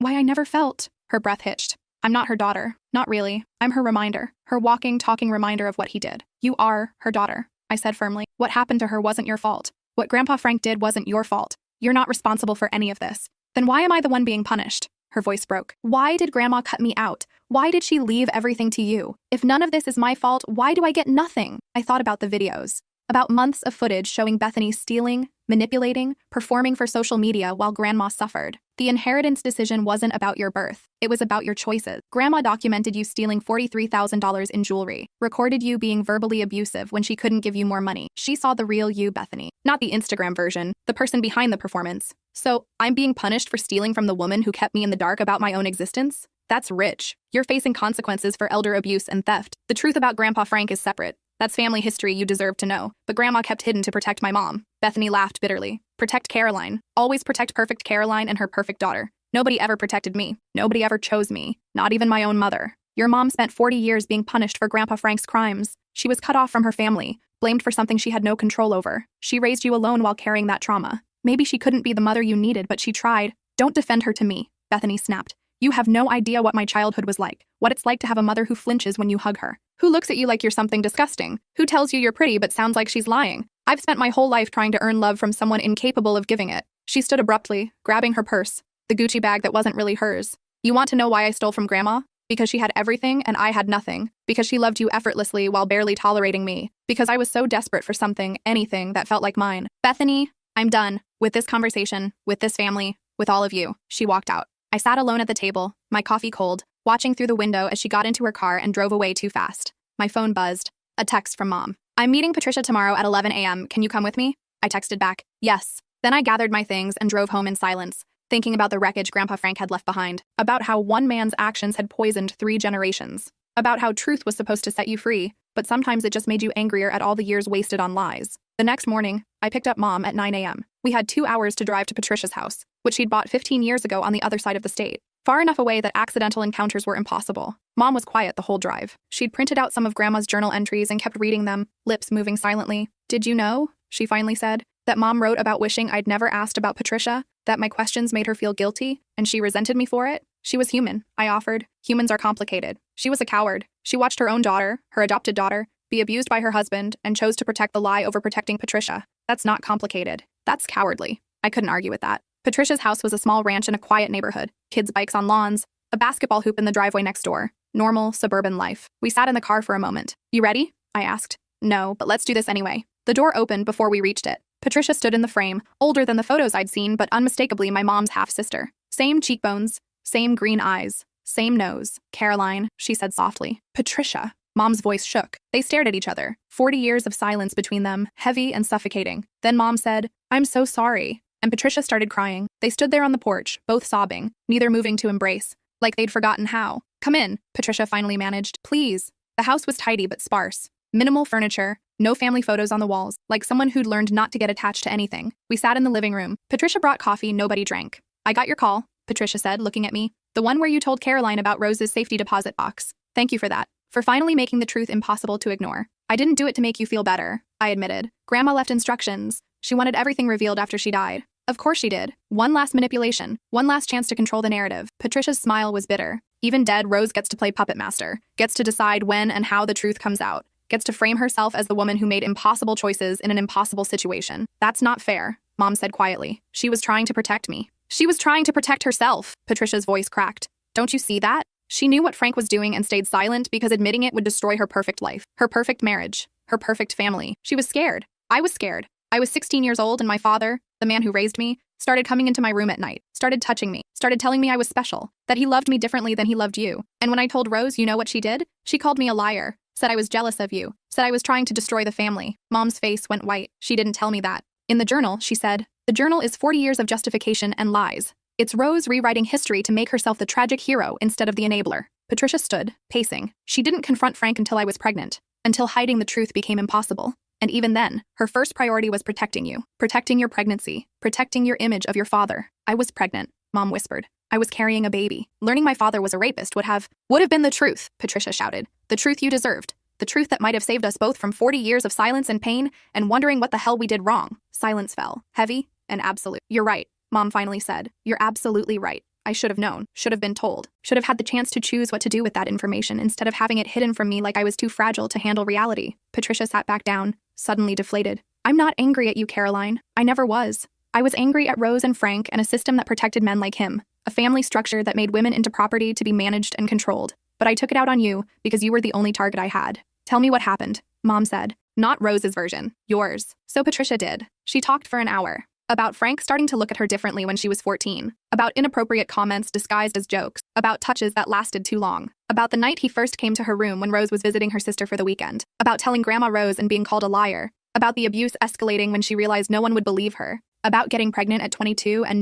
I never felt. Her breath hitched. I'm not her daughter. Not really. I'm her reminder. Her walking, talking reminder of what he did. You are her daughter, I said firmly. What happened to her wasn't your fault. What Grandpa Frank did wasn't your fault. You're not responsible for any of this. Then why am I the one being punished? Her voice broke. Why did Grandma cut me out? Why did she leave everything to you? If none of this is my fault, why do I get nothing? I thought about the videos. About months of footage showing Bethany stealing, manipulating, performing for social media while Grandma suffered. The inheritance decision wasn't about your birth. It was about your choices. Grandma documented you stealing $43,000 in jewelry, recorded you being verbally abusive when she couldn't give you more money. She saw the real you, Bethany, not the Instagram version, the person behind the performance. So, I'm being punished for stealing from the woman who kept me in the dark about my own existence? That's rich. You're facing consequences for elder abuse and theft. The truth about Grandpa Frank is separate. That's family history you deserve to know, but Grandma kept hidden to protect my mom. Bethany laughed bitterly. Protect Caroline. Always protect perfect Caroline and her perfect daughter. Nobody ever protected me. Nobody ever chose me. Not even my own mother. Your mom spent 40 years being punished for Grandpa Frank's crimes. She was cut off from her family, blamed for something she had no control over. She raised you alone while carrying that trauma. Maybe she couldn't be the mother you needed, but she tried. Don't defend her to me, Bethany snapped. You have no idea what my childhood was like, what it's like to have a mother who flinches when you hug her, who looks at you like you're something disgusting, who tells you you're pretty but sounds like she's lying. I've spent my whole life trying to earn love from someone incapable of giving it. She stood abruptly, grabbing her purse, the Gucci bag that wasn't really hers. You want to know why I stole from Grandma? Because she had everything and I had nothing. Because she loved you effortlessly while barely tolerating me. Because I was so desperate for something, anything, that felt like mine. Bethany, I'm done with this conversation, with this family, with all of you. She walked out. I sat alone at the table, my coffee cold, watching through the window as she got into her car and drove away too fast. My phone buzzed. A text from Mom. I'm meeting Patricia tomorrow at 11 a.m. Can you come with me? I texted back, yes. Then I gathered my things and drove home in silence, thinking about the wreckage Grandpa Frank had left behind, about how one man's actions had poisoned 3 generations, about how truth was supposed to set you free, but sometimes it just made you angrier at all the years wasted on lies. The next morning, I picked up Mom at 9 a.m. We had 2 hours to drive to Patricia's house, which she'd bought 15 years ago on the other side of the state, far enough away that accidental encounters were impossible. Mom was quiet the whole drive. She'd printed out some of Grandma's journal entries and kept reading them, lips moving silently. Did you know, she finally said, that Mom wrote about wishing I'd never asked about Patricia, that my questions made her feel guilty, and she resented me for it? She was human, I offered. Humans are complicated. She was a coward. She watched her own daughter, her adopted daughter, be abused by her husband and chose to protect the lie over protecting Patricia. That's not complicated. That's cowardly. I couldn't argue with that. Patricia's house was a small ranch in a quiet neighborhood. Kids' bikes on lawns, a basketball hoop in the driveway next door. Normal, suburban life. We sat in the car for a moment. You ready? I asked. No, but let's do this anyway. The door opened before we reached it. Patricia stood in the frame, older than the photos I'd seen, but unmistakably my mom's half-sister. Same cheekbones, same green eyes, same nose. Caroline, she said softly. Patricia. Mom's voice shook. They stared at each other. 40 years of silence between them, heavy and suffocating. Then Mom said, I'm so sorry. And Patricia started crying. They stood there on the porch, both sobbing, neither moving to embrace, like they'd forgotten how. Come in, Patricia finally managed. Please. The house was tidy but sparse. Minimal furniture, no family photos on the walls, like someone who'd learned not to get attached to anything. We sat in the living room. Patricia brought coffee nobody drank. I got your call, Patricia said, looking at me. The one where you told Caroline about Rose's safety deposit box. Thank you for that. For finally making the truth impossible to ignore. I didn't do it to make you feel better, I admitted. Grandma left instructions. She wanted everything revealed after she died. Of course she did. One last manipulation. One last chance to control the narrative. Patricia's smile was bitter. Even dead, Rose gets to play puppet master. Gets to decide when and how the truth comes out. Gets to frame herself as the woman who made impossible choices in an impossible situation. That's not fair, Mom said quietly. She was trying to protect me. She was trying to protect herself. Patricia's voice cracked. Don't you see that? She knew what Frank was doing and stayed silent because admitting it would destroy her perfect life, her perfect marriage, her perfect family. She was scared. I was scared. I was 16 years old and my father, the man who raised me, started coming into my room at night, started touching me, started telling me I was special, that he loved me differently than he loved you. And when I told Rose, you know what she did? She called me a liar, said I was jealous of you, said I was trying to destroy the family. Mom's face went white. She didn't tell me that. In the journal, she said, the journal is 40 years of justification and lies. It's Rose rewriting history to make herself the tragic hero instead of the enabler. Patricia stood, pacing. She didn't confront Frank until I was pregnant, until hiding the truth became impossible. And even then, her first priority was protecting you, protecting your pregnancy, protecting your image of your father. I was pregnant, Mom whispered. I was carrying a baby. Learning my father was a rapist would have been the truth, Patricia shouted. The truth you deserved. The truth that might have saved us both from 40 years of silence and pain and wondering what the hell we did wrong. Silence fell, heavy and absolute. You're right, Mom finally said. You're absolutely right. I should have known, should have been told, should have had the chance to choose what to do with that information instead of having it hidden from me like I was too fragile to handle reality. Patricia sat back down, suddenly deflated. I'm not angry at you, Caroline. I never was. I was angry at Rose and Frank and a system that protected men like him, a family structure that made women into property to be managed and controlled. But I took it out on you because you were the only target I had. Tell me what happened, Mom said. Not Rose's version, yours. So Patricia did. She talked for an hour. About Frank starting to look at her differently when she was 14, about inappropriate comments disguised as jokes, about touches that lasted too long, about the night he first came to her room when Rose was visiting her sister for the weekend, about telling Grandma Rose and being called a liar, about the abuse escalating when she realized no one would believe her, about getting pregnant at 22 and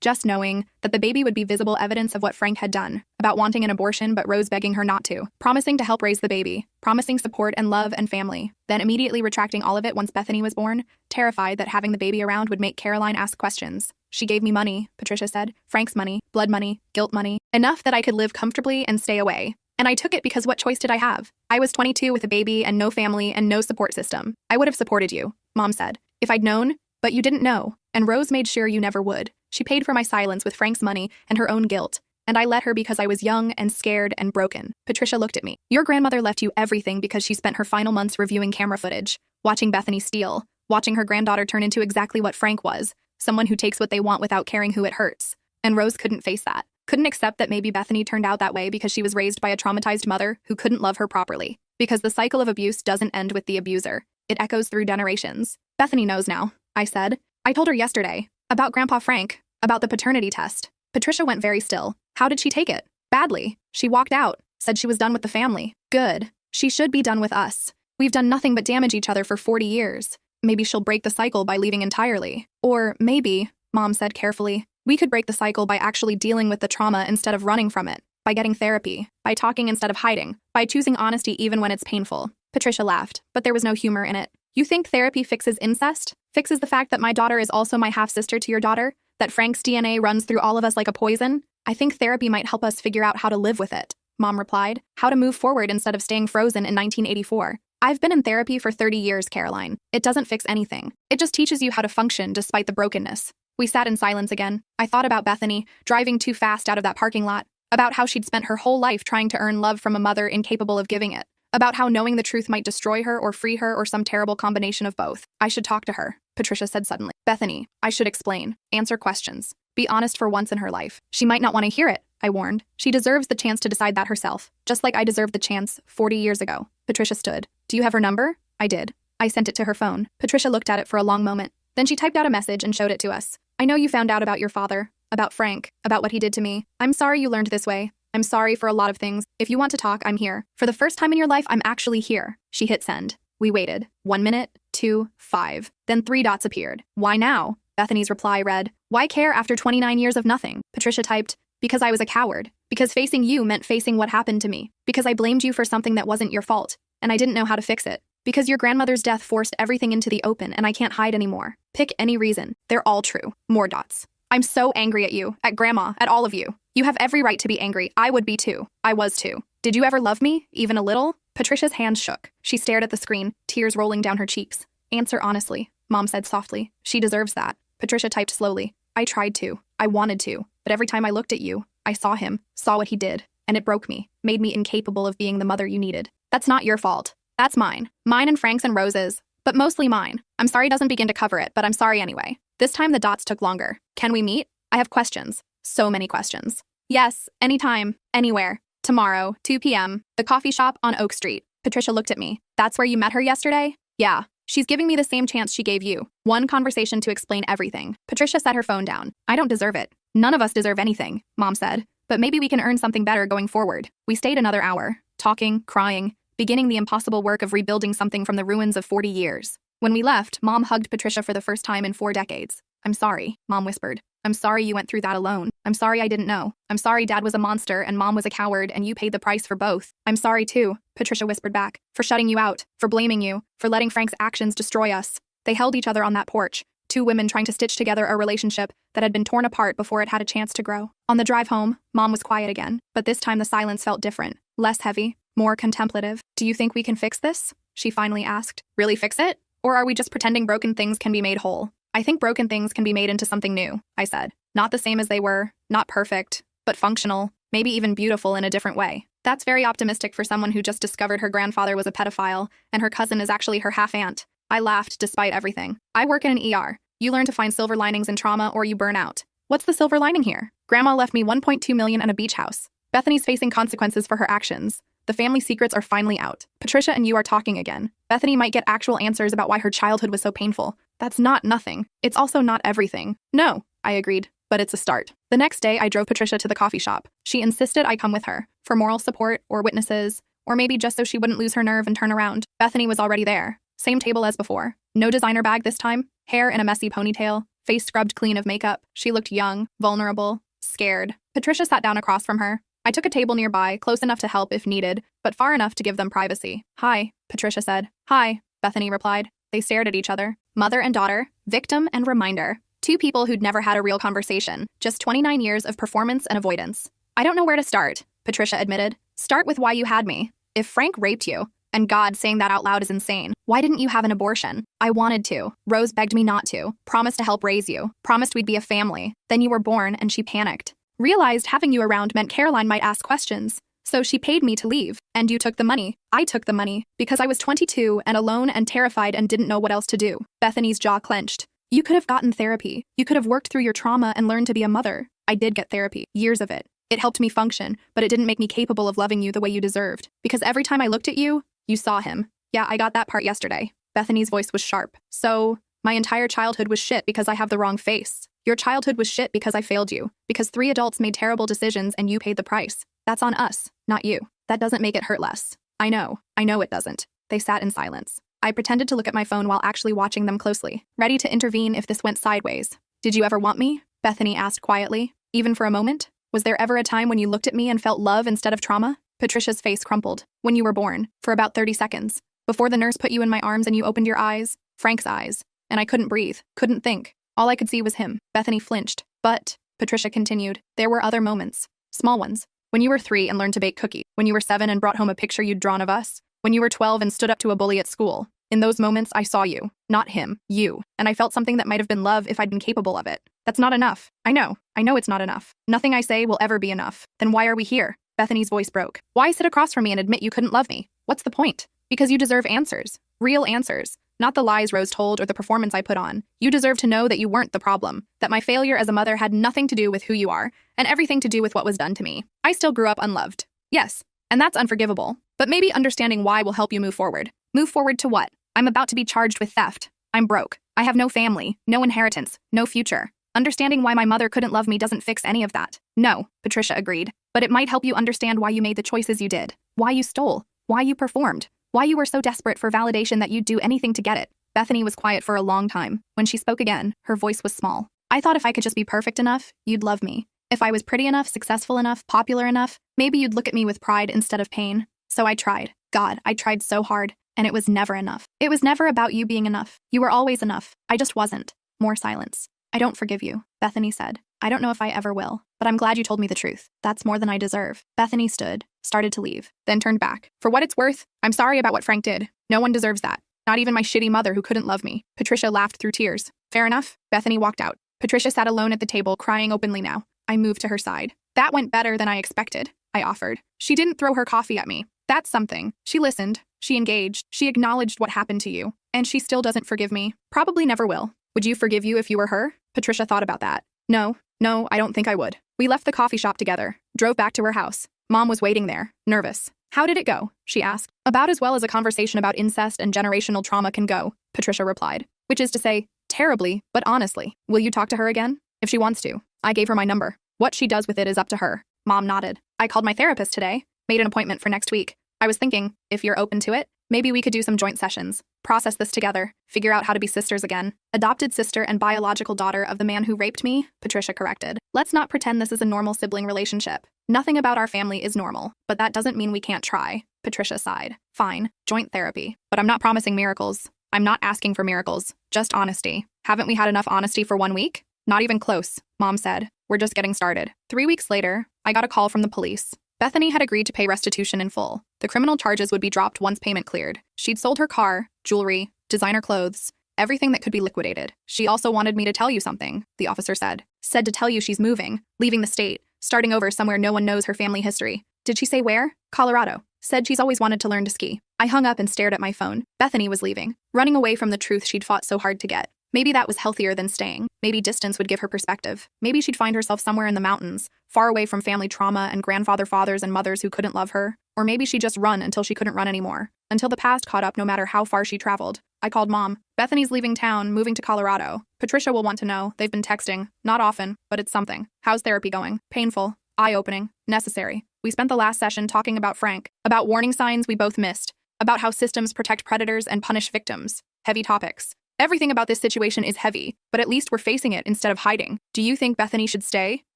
just knowing, that the baby would be visible evidence of what Frank had done, about wanting an abortion but Rose begging her not to, promising to help raise the baby, promising support and love and family, then immediately retracting all of it once Bethany was born, terrified that having the baby around would make Caroline ask questions. She gave me money, Patricia said, Frank's money, blood money, guilt money, enough that I could live comfortably and stay away. And I took it because what choice did I have? I was 22 with a baby and no family and no support system. I would have supported you, Mom said, if I'd known, but you didn't know, and Rose made sure you never would. She paid for my silence with Frank's money and her own guilt, and I let her because I was young and scared and broken. Patricia looked at me. Your grandmother left you everything because she spent her final months reviewing camera footage, watching Bethany steal, watching her granddaughter turn into exactly what Frank was, someone who takes what they want without caring who it hurts. And Rose couldn't face that, couldn't accept that maybe Bethany turned out that way because she was raised by a traumatized mother who couldn't love her properly. Because the cycle of abuse doesn't end with the abuser. It echoes through generations. Bethany knows now, I said. I told her yesterday. About Grandpa Frank. About the paternity test. Patricia went very still. How did she take it? Badly. She walked out. Said she was done with the family. Good. She should be done with us. We've done nothing but damage each other for 40 years. Maybe she'll break the cycle by leaving entirely. Or maybe, Mom said carefully, we could break the cycle by actually dealing with the trauma instead of running from it. By getting therapy. By talking instead of hiding. By choosing honesty even when it's painful. Patricia laughed, but there was no humor in it. You think therapy fixes incest? Fixes the fact that my daughter is also my half-sister to your daughter? That Frank's DNA runs through all of us like a poison? I think therapy might help us figure out how to live with it, Mom replied. How to move forward instead of staying frozen in 1984. I've been in therapy for 30 years, Caroline. It doesn't fix anything. It just teaches you how to function despite the brokenness. We sat in silence again. I thought about Bethany, driving too fast out of that parking lot. About how she'd spent her whole life trying to earn love from a mother incapable of giving it. About how knowing the truth might destroy her or free her or some terrible combination of both. I should talk to her, Patricia said suddenly. Bethany, I should explain, answer questions, be honest for once in her life. She might not want to hear it, I warned. She deserves the chance to decide that herself, just like I deserved the chance 40 years ago. Patricia stood. Do you have her number? I did. I sent it to her phone. Patricia looked at it for a long moment. Then she typed out a message and showed it to us. I know you found out about your father, about Frank, about what he did to me. I'm sorry you learned this way. I'm sorry for a lot of things. If you want to talk, I'm here. For the first time in your life, I'm actually here. She hit send. We waited. 1 minute, 2, 5. Then 3 dots appeared. Why now? Bethany's reply read, why care after 29 years of nothing? Patricia typed, because I was a coward. Because facing you meant facing what happened to me. Because I blamed you for something that wasn't your fault, and I didn't know how to fix it. Because your grandmother's death forced everything into the open and I can't hide anymore. Pick any reason. They're all true. More dots. I'm so angry at you, at Grandma, at all of you. You have every right to be angry. I would be too. I was too. Did you ever love me? Even a little? Patricia's hands shook. She stared at the screen, tears rolling down her cheeks. Answer honestly, Mom said softly. She deserves that. Patricia typed slowly. I tried to. I wanted to. But every time I looked at you, I saw him, saw what he did, and it broke me, made me incapable of being the mother you needed. That's not your fault. That's mine. Mine and Frank's and Rose's. But mostly mine. I'm sorry doesn't begin to cover it, but I'm sorry anyway. This time the dots took longer. Can we meet? I have questions. So many questions. Yes, anytime, anywhere. Tomorrow, 2 p.m., the coffee shop on Oak Street. Patricia looked at me. That's where you met her yesterday? Yeah. She's giving me the same chance she gave you. One conversation to explain everything. Patricia set her phone down. I don't deserve it. None of us deserve anything, Mom said. But maybe we can earn something better going forward. We stayed another hour, talking, crying, beginning the impossible work of rebuilding something from the ruins of 40 years. When we left, Mom hugged Patricia for the first time in 4 decades. I'm sorry, Mom whispered. I'm sorry you went through that alone. I'm sorry I didn't know. I'm sorry Dad was a monster and Mom was a coward and you paid the price for both. I'm sorry too, Patricia whispered back, for shutting you out, for blaming you, for letting Frank's actions destroy us. They held each other on that porch, 2 women trying to stitch together a relationship that had been torn apart before it had a chance to grow. On the drive home, Mom was quiet again, but this time the silence felt different, less heavy, more contemplative. Do you think we can fix this? She finally asked. Really fix it? Or are we just pretending broken things can be made whole? I think broken things can be made into something new, I said. Not the same as they were, not perfect, but functional, maybe even beautiful in a different way. That's very optimistic for someone who just discovered her grandfather was a pedophile and her cousin is actually her half-aunt. I laughed despite everything. I work in an ER. You learn to find silver linings in trauma or you burn out. What's the silver lining here? Grandma left me $1.2 million and a beach house. Bethany's facing consequences for her actions. The family secrets are finally out. Patricia and you are talking again. Bethany might get actual answers about why her childhood was so painful. That's not nothing. It's also not everything. No, I agreed, but it's a start. The next day, I drove Patricia to the coffee shop. She insisted I come with her, for moral support or witnesses, or maybe just so she wouldn't lose her nerve and turn around. Bethany was already there. Same table as before. No designer bag this time. Hair in a messy ponytail. Face scrubbed clean of makeup. She looked young, vulnerable, scared. Patricia sat down across from her. I took a table nearby, close enough to help if needed, but far enough to give them privacy. Hi, Patricia said. Hi, Bethany replied. They stared at each other. Mother and daughter, victim and reminder. 2 people who'd never had a real conversation. Just 29 years of performance and avoidance. I don't know where to start, Patricia admitted. Start with why you had me. If Frank raped you, and God, saying that out loud is insane. Why didn't you have an abortion? I wanted to. Rose begged me not to. Promised to help raise you. Promised we'd be a family. Then you were born and she panicked. Realized having you around meant Caroline might ask questions. So she paid me to leave. And you took the money. I took the money. Because I was 22 and alone and terrified and didn't know what else to do. Bethany's jaw clenched. You could have gotten therapy. You could have worked through your trauma and learned to be a mother. I did get therapy. Years of it. It helped me function, but it didn't make me capable of loving you the way you deserved. Because every time I looked at you, you saw him. Yeah, I got that part yesterday. Bethany's voice was sharp. So, my entire childhood was shit because I have the wrong face. Your childhood was shit because I failed you. Because 3 adults made terrible decisions and you paid the price. That's on us, not you. That doesn't make it hurt less. I know it doesn't. They sat in silence. I pretended to look at my phone while actually watching them closely, ready to intervene if this went sideways. Did you ever want me? Bethany asked quietly. Even for a moment? Was there ever a time when you looked at me and felt love instead of trauma? Patricia's face crumpled. When you were born, for about 30 seconds. Before the nurse put you in my arms and you opened your eyes, Frank's eyes, and I couldn't breathe, couldn't think. All I could see was him. Bethany flinched. But, Patricia continued, there were other moments. Small ones. When you were 3 and learned to bake cookies. When you were 7 and brought home a picture you'd drawn of us. When you were 12 and stood up to a bully at school. In those moments, I saw you. Not him. You. And I felt something that might have been love if I'd been capable of it. That's not enough. I know it's not enough. Nothing I say will ever be enough. Then why are we here? Bethany's voice broke. Why sit across from me and admit you couldn't love me? What's the point? Because you deserve answers. Real answers. Not the lies Rose told or the performance I put on. You deserve to know that you weren't the problem. That my failure as a mother had nothing to do with who you are, and everything to do with what was done to me. I still grew up unloved. Yes, and that's unforgivable. But maybe understanding why will help you move forward. Move forward to what? I'm about to be charged with theft. I'm broke. I have no family, no inheritance, no future. Understanding why my mother couldn't love me doesn't fix any of that. No, Patricia agreed. But it might help you understand why you made the choices you did. Why you stole. Why you performed. Why you were so desperate for validation that you'd do anything to get it. Bethany was quiet for a long time. When she spoke again, her voice was small. I thought if I could just be perfect enough, you'd love me. If I was pretty enough, successful enough, popular enough, maybe you'd look at me with pride instead of pain. So I tried. God, I tried so hard. And it was never enough. It was never about you being enough. You were always enough. I just wasn't. More silence. I don't forgive you, Bethany said. I don't know if I ever will, but I'm glad you told me the truth. That's more than I deserve. Bethany stood, started to leave, then turned back. For what it's worth, I'm sorry about what Frank did. No one deserves that. Not even my shitty mother who couldn't love me. Patricia laughed through tears. Fair enough. Bethany walked out. Patricia sat alone at the table, crying openly now. I moved to her side. That went better than I expected, I offered. She didn't throw her coffee at me. That's something. She listened. She engaged. She acknowledged what happened to you. And she still doesn't forgive me. Probably never will. Would you forgive you if you were her? Patricia thought about that. No, No, I don't think I would. We left the coffee shop together, drove back to her house. Mom was waiting there, nervous. How did it go? She asked. About as well as a conversation about incest and generational trauma can go, Patricia replied. Which is to say, terribly, but honestly. Will you talk to her again? If she wants to. I gave her my number. What she does with it is up to her. Mom nodded. I called my therapist today. Made an appointment for next week. I was thinking, if you're open to it, maybe we could do some joint sessions. Process this together. Figure out how to be sisters again. Adopted sister and biological daughter of the man who raped me, Patricia corrected. Let's not pretend this is a normal sibling relationship. Nothing about our family is normal, but that doesn't mean we can't try. Patricia sighed. Fine, joint therapy. But I'm not promising miracles. I'm not asking for miracles. Just honesty. Haven't we had enough honesty for 1 week? Not even close, Mom said. We're just getting started. 3 weeks later, I got a call from the police. Bethany had agreed to pay restitution in full. The criminal charges would be dropped once payment cleared. She'd sold her car, jewelry, designer clothes, everything that could be liquidated. She also wanted me to tell you something, the officer said. Said to tell you she's moving, leaving the state, starting over somewhere no one knows her family history. Did she say where? Colorado. Said she's always wanted to learn to ski. I hung up and stared at my phone. Bethany was leaving, running away from the truth she'd fought so hard to get. Maybe that was healthier than staying. Maybe distance would give her perspective. Maybe she'd find herself somewhere in the mountains, far away from family trauma and fathers and mothers who couldn't love her. Or maybe she'd just run until she couldn't run anymore. Until the past caught up no matter how far she traveled. I called Mom. Bethany's leaving town, moving to Colorado. Patricia will want to know. They've been texting. Not often, but it's something. How's therapy going? Painful. Eye-opening. Necessary. We spent the last session talking about Frank. About warning signs we both missed. About how systems protect predators and punish victims. Heavy topics. Everything about this situation is heavy, but at least we're facing it instead of hiding. Do you think Bethany should stay?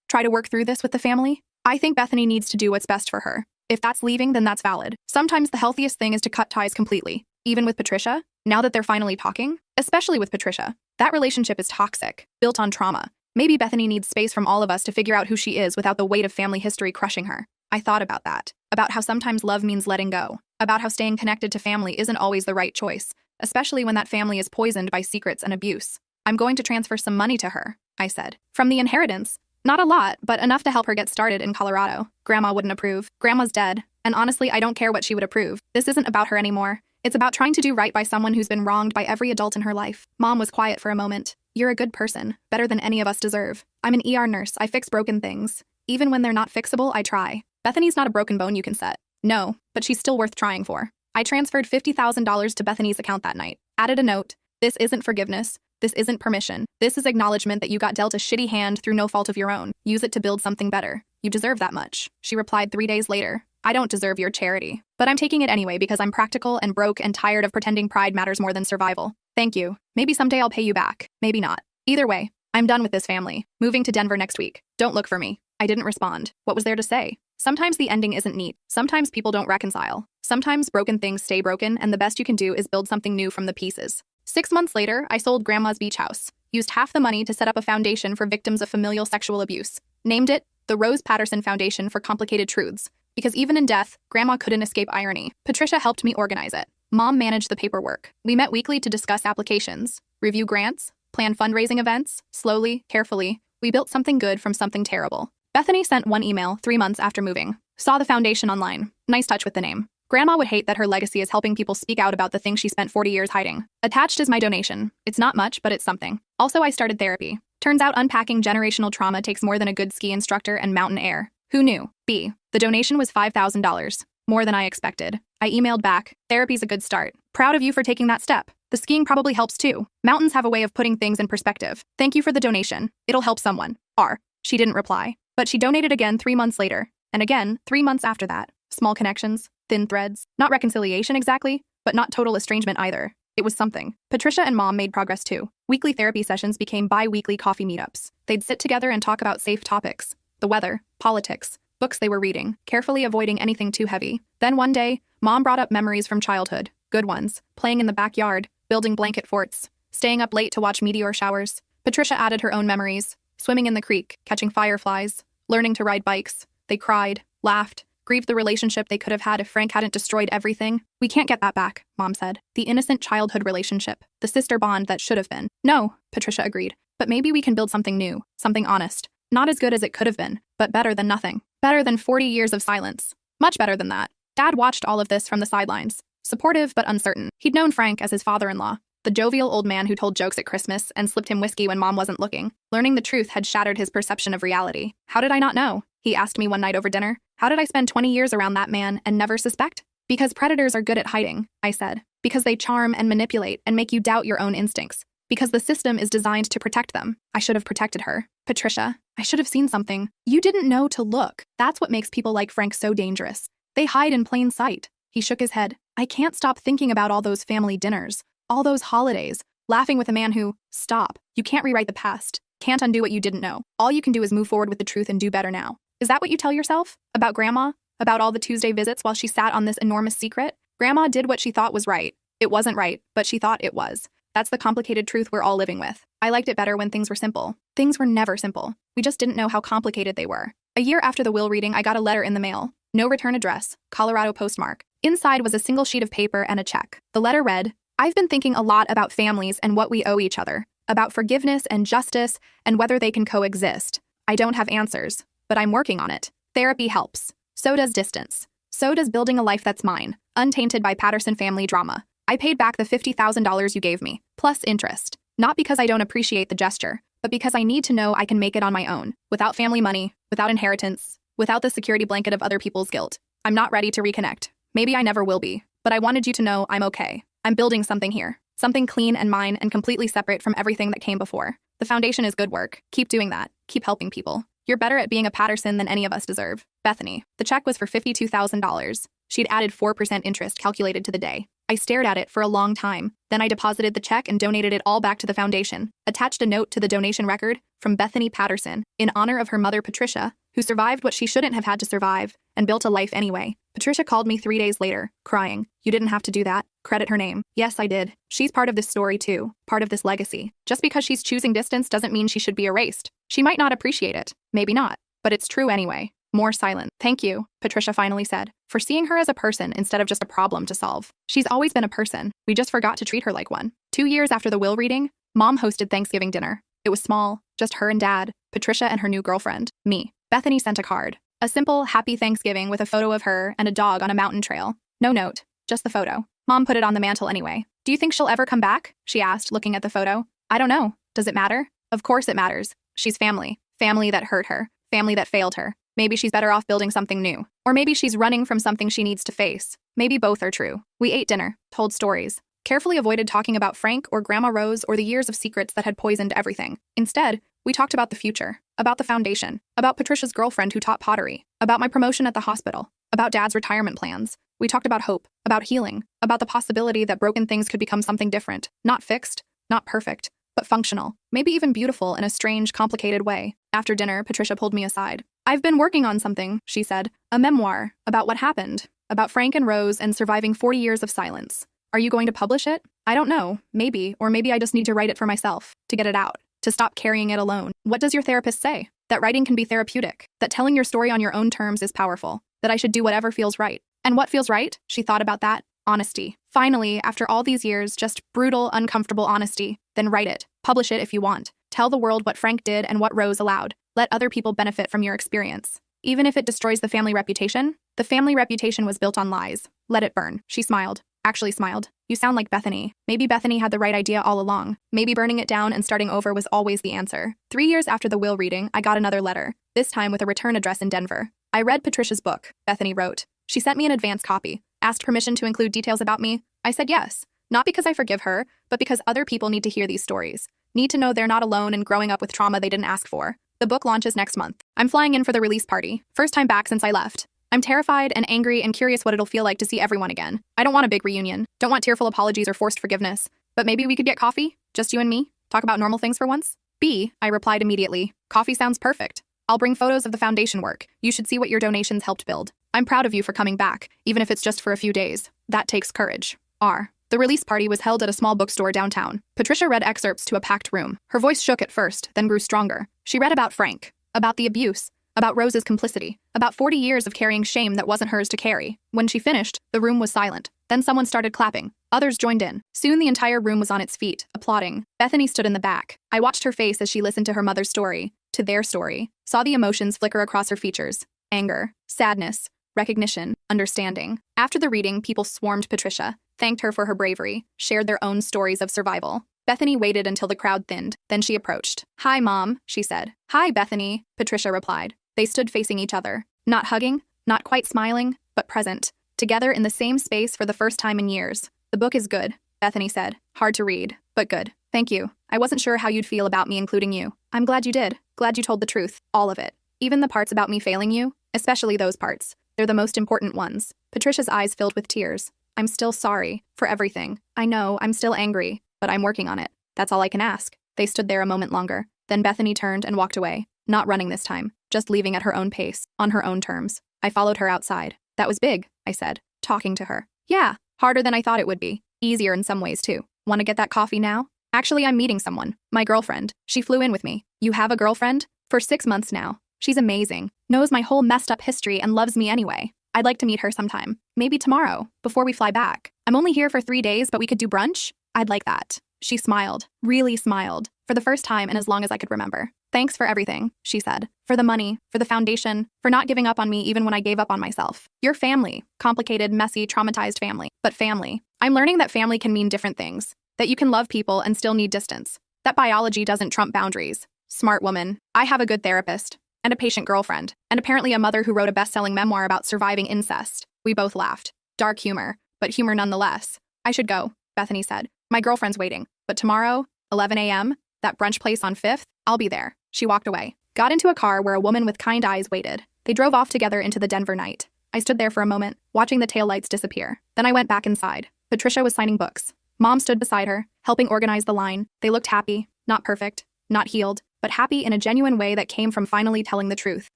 Try to work through this with the family? I think Bethany needs to do what's best for her. If that's leaving, then that's valid. Sometimes the healthiest thing is to cut ties completely. Even with Patricia, now that they're finally talking, especially with Patricia, that relationship is toxic, built on trauma. Maybe Bethany needs space from all of us to figure out who she is without the weight of family history crushing her. I thought about that. About how sometimes love means letting go. About how staying connected to family isn't always the right choice, especially when that family is poisoned by secrets and abuse. I'm going to transfer some money to her, I said. From the inheritance. Not a lot, but enough to help her get started in Colorado. Grandma wouldn't approve. Grandma's dead. And honestly, I don't care what she would approve. This isn't about her anymore. It's about trying to do right by someone who's been wronged by every adult in her life. Mom was quiet for a moment. You're a good person. Better than any of us deserve. I'm an ER nurse. I fix broken things. Even when they're not fixable, I try. Bethany's not a broken bone you can set. No, but she's still worth trying for. I transferred $50,000 to Bethany's account that night. Added a note. This isn't forgiveness. This isn't permission. This is acknowledgement that you got dealt a shitty hand through no fault of your own. Use it to build something better. You deserve that much. She replied 3 days later. I don't deserve your charity. But I'm taking it anyway because I'm practical and broke and tired of pretending pride matters more than survival. Thank you. Maybe someday I'll pay you back. Maybe not. Either way, I'm done with this family. Moving to Denver next week. Don't look for me. I didn't respond. What was there to say? Sometimes the ending isn't neat. Sometimes people don't reconcile. Sometimes broken things stay broken, and the best you can do is build something new from the pieces. 6 months later, I sold Grandma's beach house. Used half the money to set up a foundation for victims of familial sexual abuse. Named it the Rose Patterson Foundation for Complicated Truths. Because even in death, Grandma couldn't escape irony. Patricia helped me organize it. Mom managed the paperwork. We met weekly to discuss applications, review grants, plan fundraising events. Slowly, carefully, we built something good from something terrible. Bethany sent one email 3 months after moving. Saw the foundation online. Nice touch with the name. Grandma would hate that her legacy is helping people speak out about the things she spent 40 years hiding. Attached is my donation. It's not much, but it's something. Also, I started therapy. Turns out unpacking generational trauma takes more than a good ski instructor and mountain air. Who knew? B. The donation was $5,000. More than I expected. I emailed back. Therapy's a good start. Proud of you for taking that step. The skiing probably helps too. Mountains have a way of putting things in perspective. Thank you for the donation. It'll help someone. R. She didn't reply. But she donated again 3 months later. And again, 3 months after that. Small connections. Thin threads. Not reconciliation exactly, but not total estrangement either. It was something. Patricia and Mom made progress too. Weekly therapy sessions became bi-weekly coffee meetups. They'd sit together and talk about safe topics. The weather, politics, books they were reading, carefully avoiding anything too heavy. Then one day, Mom brought up memories from childhood. Good ones. Playing in the backyard, building blanket forts, staying up late to watch meteor showers. Patricia added her own memories. Swimming in the creek, catching fireflies, learning to ride bikes. They cried, laughed, grieved the relationship they could have had if Frank hadn't destroyed everything. We can't get that back, Mom said. The innocent childhood relationship. The sister bond that should have been. No, Patricia agreed. But maybe we can build something new. Something honest. Not as good as it could have been, but better than nothing. Better than 40 years of silence. Much better than that. Dad watched all of this from the sidelines. Supportive but uncertain. He'd known Frank as his father-in-law. The jovial old man who told jokes at Christmas and slipped him whiskey when mom wasn't looking. Learning the truth had shattered his perception of reality. How did I not know? He asked me one night over dinner. How did I spend 20 years around that man and never suspect? Because predators are good at hiding, I said. Because they charm and manipulate and make you doubt your own instincts. Because the system is designed to protect them. I should have protected her. Patricia, I should have seen something. You didn't know to look. That's what makes people like Frank so dangerous. They hide in plain sight. He shook his head. I can't stop thinking about all those family dinners, all those holidays, laughing with a man who, stop. You can't rewrite the past. Can't undo what you didn't know. All you can do is move forward with the truth and do better now. Is that what you tell yourself? About Grandma? About all the Tuesday visits while she sat on this enormous secret? Grandma did what she thought was right. It wasn't right, but she thought it was. That's the complicated truth we're all living with. I liked it better when things were simple. Things were never simple. We just didn't know how complicated they were. A year after the will reading, I got a letter in the mail. No return address, Colorado postmark. Inside was a single sheet of paper and a check. The letter read, I've been thinking a lot about families and what we owe each other, about forgiveness and justice and whether they can coexist. I don't have answers, but I'm working on it. Therapy helps. So does distance. So does building a life that's mine, untainted by Patterson family drama. I paid back the $50,000 you gave me, plus interest. Not because I don't appreciate the gesture, but because I need to know I can make it on my own, without family money, without inheritance, without the security blanket of other people's guilt. I'm not ready to reconnect. Maybe I never will be, but I wanted you to know I'm okay. I'm building something here, something clean and mine and completely separate from everything that came before. The foundation is good work. Keep doing that. Keep helping people. You're better at being a Patterson than any of us deserve. Bethany. The check was for $52,000. She'd added 4% interest calculated to the day. I stared at it for a long time. Then I deposited the check and donated it all back to the foundation. Attached a note to the donation record from Bethany Patterson in honor of her mother Patricia, who survived what she shouldn't have had to survive and built a life anyway. Patricia called me 3 days later, crying. You didn't have to do that. Credit her name. Yes, I did. She's part of this story too, part of this legacy. Just because she's choosing distance doesn't mean she should be erased. She might not appreciate it. Maybe not. But it's true anyway. More silent. Thank you, Patricia finally said, for seeing her as a person instead of just a problem to solve. She's always been a person. We just forgot to treat her like one. 2 years after the will reading, Mom hosted Thanksgiving dinner. It was small, just her and Dad, Patricia and her new girlfriend, me. Bethany sent a card. A simple, happy Thanksgiving with a photo of her and a dog on a mountain trail. No note, just the photo. Mom put it on the mantle anyway. Do you think she'll ever come back? She asked, looking at the photo. I don't know. Does it matter? Of course it matters. She's family. Family that hurt her. Family that failed her. Maybe she's better off building something new. Or maybe she's running from something she needs to face. Maybe both are true. We ate dinner, told stories, carefully avoided talking about Frank or Grandma Rose or the years of secrets that had poisoned everything. Instead, we talked about the future, about the foundation, about Patricia's girlfriend who taught pottery, about my promotion at the hospital, about Dad's retirement plans. We talked about hope, about healing, about the possibility that broken things could become something different, not fixed, not perfect, but functional, maybe even beautiful in a strange, complicated way. After dinner, Patricia pulled me aside. I've been working on something, she said, a memoir about what happened, about Frank and Rose and surviving 40 years of silence. Are you going to publish it? I don't know, maybe, or maybe I just need to write it for myself, to get it out, to stop carrying it alone. What does your therapist say? That writing can be therapeutic, that telling your story on your own terms is powerful, that I should do whatever feels right. And what feels right? She thought about that. Honesty. Finally, after all these years, just brutal, uncomfortable honesty. Then write it. Publish it if you want. Tell the world what Frank did and what Rose allowed. Let other people benefit from your experience. Even if it destroys the family reputation, the family reputation was built on lies. Let it burn. She smiled. Actually smiled. You sound like Bethany. Maybe Bethany had the right idea all along. Maybe burning it down and starting over was always the answer. 3 years after the will reading, I got another letter, this time with a return address in Denver. I read Patricia's book, Bethany wrote. She sent me an advance copy, asked permission to include details about me. I said yes, not because I forgive her, but because other people need to hear these stories, need to know they're not alone in growing up with trauma they didn't ask for. The book launches next month. I'm flying in for the release party, first time back since I left. I'm terrified and angry and curious what it'll feel like to see everyone again. I don't want a big reunion, don't want tearful apologies or forced forgiveness, but maybe we could get coffee, just you and me, talk about normal things for once? I replied immediately. Coffee sounds perfect. I'll bring photos of the foundation work. You should see what your donations helped build. I'm proud of you for coming back, even if it's just for a few days. That takes courage. The release party was held at a small bookstore downtown. Patricia read excerpts to a packed room. Her voice shook at first, then grew stronger. She read about Frank, about the abuse, about Rose's complicity, about 40 years of carrying shame that wasn't hers to carry. When she finished, the room was silent. Then someone started clapping. Others joined in. Soon the entire room was on its feet, applauding. Bethany stood in the back. I watched her face as she listened to her mother's story, to their story, saw the emotions flicker across her features. Anger, sadness, recognition, understanding. After the reading, people swarmed Patricia. thanked her for her bravery, shared their own stories of survival. Bethany waited until the crowd thinned, then she approached. "Hi, Mom," she said. "Hi, Bethany," Patricia replied. They stood facing each other, not hugging, not quite smiling, but present, together in the same space for the first time in years. "The book is good," Bethany said. "Hard to read, but good. Thank you. I wasn't sure how you'd feel about me including you. I'm glad you did. Glad you told the truth. All of it. Even the parts about me failing you, especially those parts. They're the most important ones." Patricia's eyes filled with tears. "I'm still sorry for everything. I know, I'm still angry, but I'm working on it. That's all I can ask." They stood there a moment longer. Then Bethany turned and walked away, not running this time, just leaving at her own pace, on her own terms. I followed her outside. "That was big," I said, talking to her. "Yeah, harder than I thought it would be. Easier in some ways, too. Want to get that coffee now?" "Actually, I'm meeting someone. My girlfriend. She flew in with me." "You have a girlfriend?" "For 6 months now. She's amazing. Knows my whole messed up history and loves me anyway. I'd like to meet her sometime. Maybe tomorrow, before we fly back. I'm only here for 3 days, but we could do brunch? I'd like that." She smiled, really smiled, for the first time in as long as I could remember. "Thanks for everything," she said. "For the money, for the foundation, for not giving up on me even when I gave up on myself. Your family. Complicated, messy, traumatized family. But family. I'm learning that family can mean different things. That you can love people and still need distance. That biology doesn't trump boundaries. Smart woman. I have a good therapist. And a patient girlfriend. And apparently a mother who wrote a best-selling memoir about surviving incest." We both laughed. Dark humor, but humor nonetheless. "I should go," Bethany said. "My girlfriend's waiting. But tomorrow, 11 a.m., that brunch place on 5th, I'll be there." She walked away, got into a car where a woman with kind eyes waited. They drove off together into the Denver night. I stood there for a moment, watching the taillights disappear. Then I went back inside. Patricia was signing books. Mom stood beside her, helping organize the line. They looked happy, not perfect, not healed, but happy in a genuine way that came from finally telling the truth.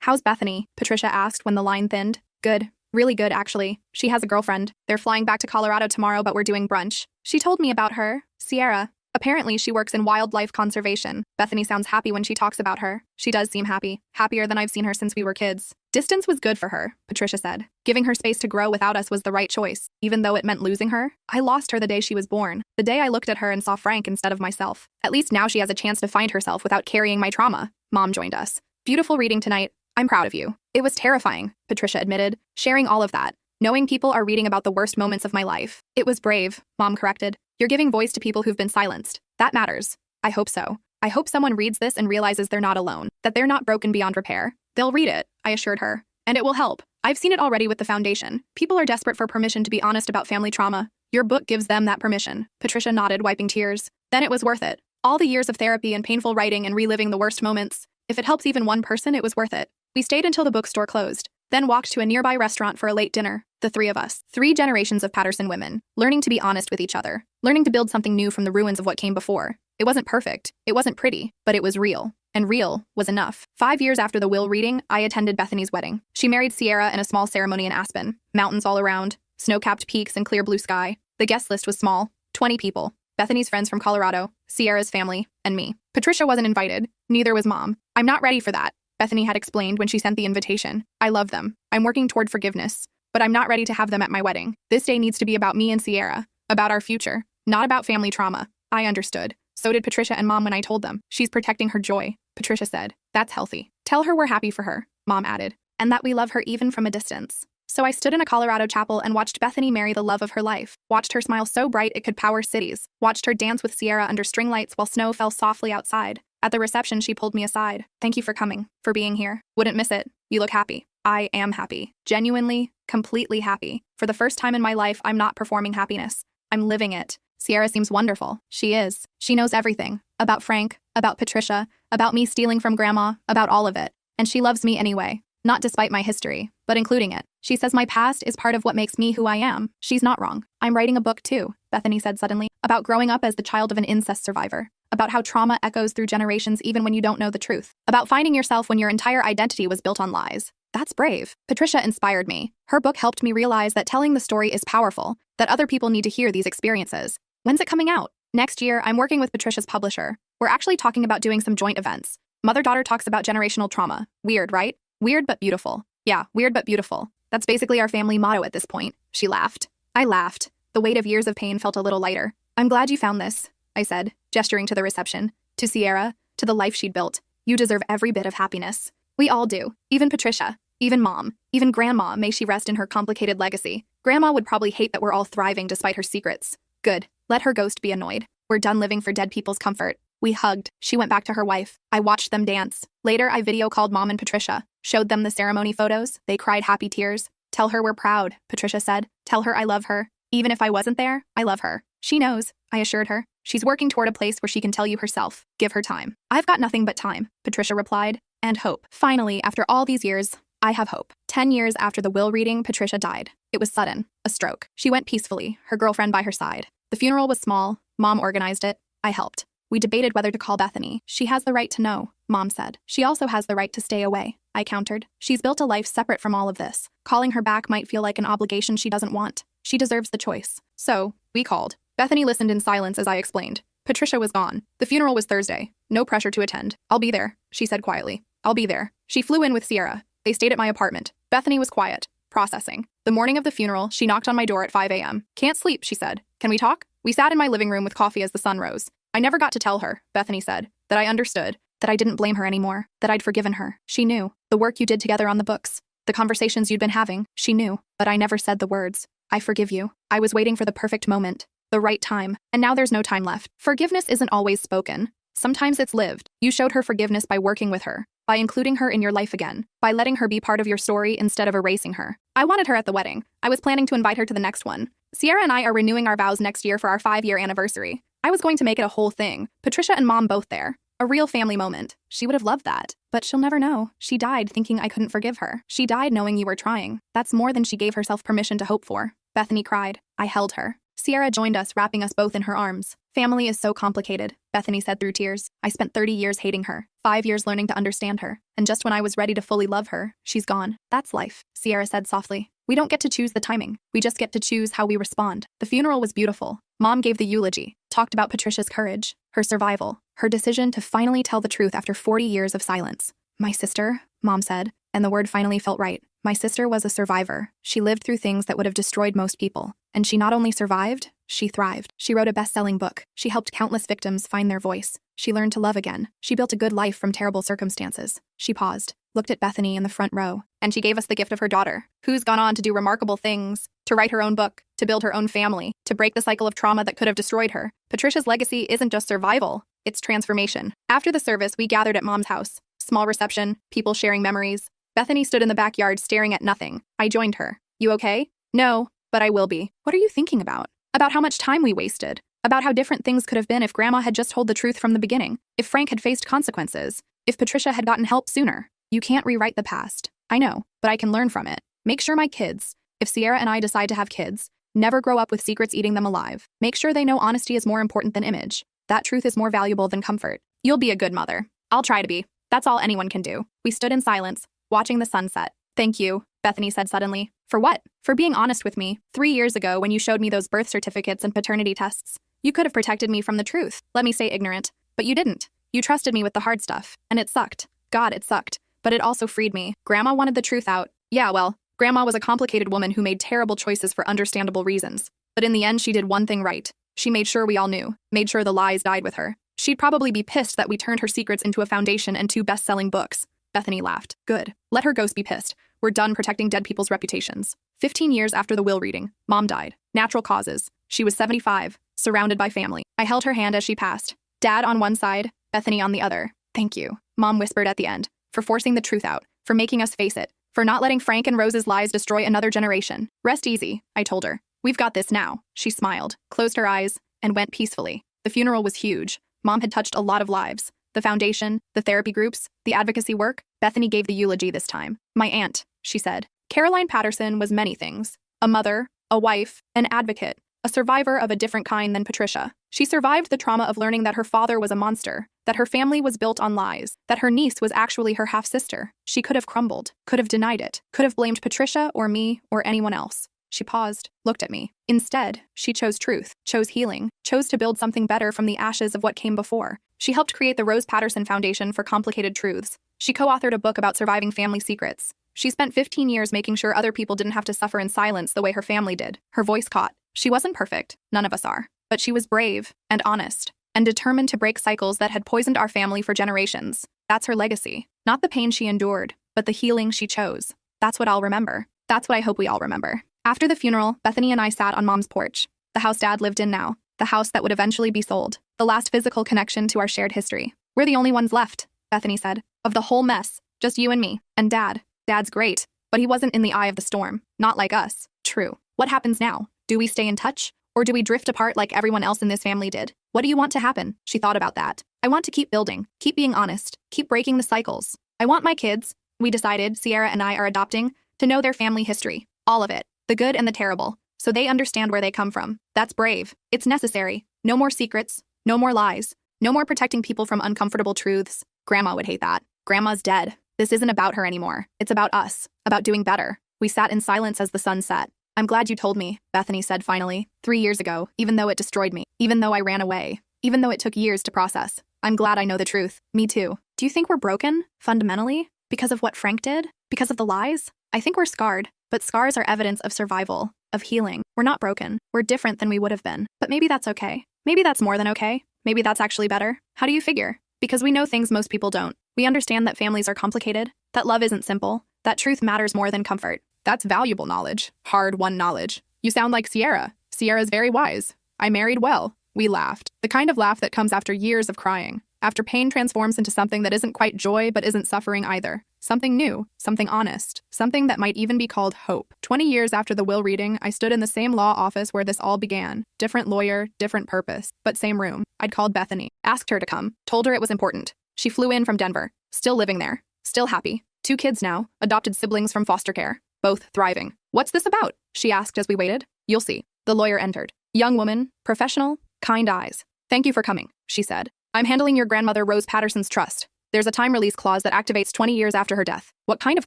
"How's Bethany?" Patricia asked when the line thinned. "Good. Really good, actually. She has a girlfriend. They're flying back to Colorado tomorrow, but we're doing brunch. She told me about her, Sierra. Apparently, she works in wildlife conservation." Bethany sounds happy when she talks about her. She does seem happy. Happier than I've seen her since we were kids. "Distance was good for her," Patricia said. "Giving her space to grow without us was the right choice, even though it meant losing her. I lost her the day she was born, the day I looked at her and saw Frank instead of myself. At least now she has a chance to find herself without carrying my trauma." Mom joined us. "Beautiful reading tonight. I'm proud of you." "It was terrifying," Patricia admitted, sharing all of that. "Knowing people are reading about the worst moments of my life." "It was brave," Mom corrected. "You're giving voice to people who've been silenced. That matters." "I hope so. I hope someone reads this and realizes they're not alone, that they're not broken beyond repair." "They'll read it," I assured her. "And it will help. I've seen it already with the foundation. People are desperate for permission to be honest about family trauma. Your book gives them that permission." Patricia nodded, wiping tears. "Then it was worth it. All the years of therapy and painful writing and reliving the worst moments. If it helps even one person, it was worth it." We stayed until the bookstore closed, then walked to a nearby restaurant for a late dinner. The 3 of us. 3 generations of Patterson women, learning to be honest with each other, learning to build something new from the ruins of what came before. It wasn't perfect, it wasn't pretty, but it was real. And real was enough. 5 years after the will reading, I attended Bethany's wedding. She married Sierra in a small ceremony in Aspen. Mountains all around, snow-capped peaks and clear blue sky. The guest list was small, 20 people. Bethany's friends from Colorado, Sierra's family, and me. Patricia wasn't invited, neither was Mom. "I'm not ready for that," Bethany had explained when she sent the invitation. "I love them. I'm working toward forgiveness. But I'm not ready to have them at my wedding. This day needs to be about me and Sierra, about our future, not about family trauma." I understood. So did Patricia and Mom when I told them. "She's protecting her joy," Patricia said. "That's healthy. Tell her we're happy for her," Mom added, "and that we love her even from a distance." So I stood in a Colorado chapel and watched Bethany marry the love of her life, watched her smile so bright it could power cities, watched her dance with Sierra under string lights while snow fell softly outside. At the reception, she pulled me aside. "Thank you for coming, for being here. Wouldn't miss it. You look happy." I am happy. Genuinely, completely happy. For the first time in my life, I'm not performing happiness. I'm living it. Sierra seems wonderful. She is. She knows everything. About Frank, about Patricia, about me stealing from Grandma, about all of it. And she loves me anyway. Not despite my history, but including it. She says my past is part of what makes me who I am. She's not wrong. "I'm writing a book too," Bethany said suddenly, "about growing up as the child of an incest survivor. About how trauma echoes through generations even when you don't know the truth. About finding yourself when your entire identity was built on lies." That's brave. Patricia inspired me. Her book helped me realize that telling the story is powerful, that other people need to hear these experiences. When's it coming out? Next year, I'm working with Patricia's publisher. We're actually talking about doing some joint events. Mother-daughter talks about generational trauma. Weird, right? Weird but beautiful. Yeah, weird but beautiful. That's basically our family motto at this point. She laughed. I laughed. The weight of years of pain felt a little lighter. "I'm glad you found this," I said, gesturing to the reception. To Sierra, to the life she'd built. "You deserve every bit of happiness." We all do. Even Patricia. Even Mom. Even Grandma, may she rest in her complicated legacy. Grandma would probably hate that we're all thriving despite her secrets. Good. Let her ghost be annoyed. We're done living for dead people's comfort. We hugged. She went back to her wife. I watched them dance. Later, I video called Mom and Patricia. Showed them the ceremony photos. They cried happy tears. Tell her we're proud, Patricia said. Tell her I love her. Even if I wasn't there, I love her. She knows, I assured her. She's working toward a place where she can tell you herself. Give her time. I've got nothing but time, Patricia replied. And hope. Finally, after all these years, I have hope. 10 years after the will reading, Patricia died. It was sudden. A stroke. She went peacefully, her girlfriend by her side. The funeral was small. Mom organized it. I helped. We debated whether to call Bethany. She has the right to know, Mom said. She also has the right to stay away, I countered. She's built a life separate from all of this. Calling her back might feel like an obligation she doesn't want. She deserves the choice. So, we called. Bethany listened in silence as I explained. Patricia was gone. The funeral was Thursday. No pressure to attend. I'll be there, she said quietly. I'll be there. She flew in with Sierra. They stayed at my apartment. Bethany was quiet, processing. The morning of the funeral, she knocked on my door at 5 a.m. Can't sleep, she said. Can we talk? We sat in my living room with coffee as the sun rose. I never got to tell her, Bethany said, that I understood, that I didn't blame her anymore, that I'd forgiven her. She knew. The work you did together on the books, the conversations you'd been having, she knew. But I never said the words. I forgive you. I was waiting for the perfect moment, the right time, and now there's no time left. Forgiveness isn't always spoken. Sometimes it's lived. You showed her forgiveness by working with her, by including her in your life again, by letting her be part of your story instead of erasing her. I wanted her at the wedding. I was planning to invite her to the next one. Sierra and I are renewing our vows next year for our 5-year anniversary. I was going to make it a whole thing. Patricia and Mom both there. A real family moment. She would have loved that. But she'll never know. She died thinking I couldn't forgive her. She died knowing you were trying. That's more than she gave herself permission to hope for. Bethany cried. I held her. Sierra joined us, wrapping us both in her arms. Family is so complicated, Bethany said through tears. I spent 30 years hating her, 5 years learning to understand her. And just when I was ready to fully love her, she's gone. That's life, Sierra said softly. We don't get to choose the timing. We just get to choose how we respond. The funeral was beautiful. Mom gave the eulogy, talked about Patricia's courage, her survival, her decision to finally tell the truth after 40 years of silence. My sister, Mom said, and the word finally felt right. My sister was a survivor. She lived through things that would have destroyed most people. And she not only survived, she thrived. She wrote a best-selling book. She helped countless victims find their voice. She learned to love again. She built a good life from terrible circumstances. She paused, looked at Bethany in the front row, and she gave us the gift of her daughter, who's gone on to do remarkable things, to write her own book, to build her own family, to break the cycle of trauma that could have destroyed her. Patricia's legacy isn't just survival, it's transformation. After the service, we gathered at Mom's house. Small reception, people sharing memories. Bethany stood in the backyard staring at nothing. I joined her. You okay? No, but I will be. What are you thinking about? About how much time we wasted. About how different things could have been if Grandma had just told the truth from the beginning. If Frank had faced consequences. If Patricia had gotten help sooner. You can't rewrite the past. I know, but I can learn from it. Make sure my kids, if Sierra and I decide to have kids, never grow up with secrets eating them alive. Make sure they know honesty is more important than image. That truth is more valuable than comfort. You'll be a good mother. I'll try to be. That's all anyone can do. We stood in silence, watching the sunset. Thank you, Bethany said suddenly. For what? For being honest with me. 3 years ago, when you showed me those birth certificates and paternity tests, you could have protected me from the truth. Let me stay ignorant. But you didn't. You trusted me with the hard stuff. And it sucked. God, it sucked. But it also freed me. Grandma wanted the truth out. Yeah, well, Grandma was a complicated woman who made terrible choices for understandable reasons. But in the end, she did one thing right. She made sure we all knew. Made sure the lies died with her. She'd probably be pissed that we turned her secrets into a foundation and 2 best-selling books. Bethany laughed. Good. Let her ghost be pissed. We're done protecting dead people's reputations. 15 years after the will reading, Mom died. Natural causes. She was 75, surrounded by family. I held her hand as she passed. Dad on one side, Bethany on the other. Thank you, Mom whispered at the end, for forcing the truth out, for making us face it, for not letting Frank and Rose's lies destroy another generation. Rest easy, I told her. We've got this now. She smiled, closed her eyes, and went peacefully. The funeral was huge. Mom had touched a lot of lives. The foundation, the therapy groups, the advocacy work. Bethany gave the eulogy this time. My aunt, she said. Caroline Patterson was many things. A mother, a wife, an advocate, a survivor of a different kind than Patricia. She survived the trauma of learning that her father was a monster, that her family was built on lies, that her niece was actually her half-sister. She could have crumbled, could have denied it, could have blamed Patricia or me or anyone else. She paused, looked at me. Instead, she chose truth, chose healing, chose to build something better from the ashes of what came before. She helped create the Rose Patterson Foundation for Complicated Truths. She co-authored a book about surviving family secrets. She spent 15 years making sure other people didn't have to suffer in silence the way her family did. Her voice caught. She wasn't perfect, none of us are. But she was brave and honest and determined to break cycles that had poisoned our family for generations. That's her legacy. Not the pain she endured, but the healing she chose. That's what I'll remember. That's what I hope we all remember. After the funeral, Bethany and I sat on Mom's porch. The house Dad lived in now. The house that would eventually be sold. The last physical connection to our shared history. We're the only ones left, Bethany said. Of the whole mess. Just you and me. And Dad. Dad's great. But he wasn't in the eye of the storm. Not like us. True. What happens now? Do we stay in touch? Or do we drift apart like everyone else in this family did? What do you want to happen? She thought about that. I want to keep building. Keep being honest. Keep breaking the cycles. I want my kids, we decided, Sierra and I are adopting, to know their family history. All of it. The good and the terrible. So they understand where they come from. That's brave. It's necessary. No more secrets. No more lies. No more protecting people from uncomfortable truths. Grandma would hate that. Grandma's dead. This isn't about her anymore. It's about us. About doing better. We sat in silence as the sun set. I'm glad you told me, Bethany said finally, 3 years ago, even though it destroyed me, even though I ran away, even though it took years to process. I'm glad I know the truth. Me too. Do you think we're broken, fundamentally? Because of what Frank did? Because of the lies? I think we're scarred, but scars are evidence of survival, of healing. We're not broken. We're different than we would have been. But maybe that's okay. Maybe that's more than okay. Maybe that's actually better. How do you figure? Because we know things most people don't. We understand that families are complicated, that love isn't simple, that truth matters more than comfort. That's valuable knowledge. Hard-won knowledge. You sound like Sierra. Sierra's very wise. I married well. We laughed. The kind of laugh that comes after years of crying. After pain transforms into something that isn't quite joy but isn't suffering either. Something new. Something honest. Something that might even be called hope. 20 years after the will reading, I stood in the same law office where this all began. Different lawyer, different purpose. But same room. I'd called Bethany. Asked her to come. Told her it was important. She flew in from Denver. Still living there. Still happy. 2 kids now. Adopted siblings from foster care. Both thriving. What's this about? She asked as we waited. You'll see. The lawyer entered. Young woman, professional, kind eyes. Thank you for coming, she said. I'm handling your grandmother Rose Patterson's trust. There's a time release clause that activates 20 years after her death. What kind of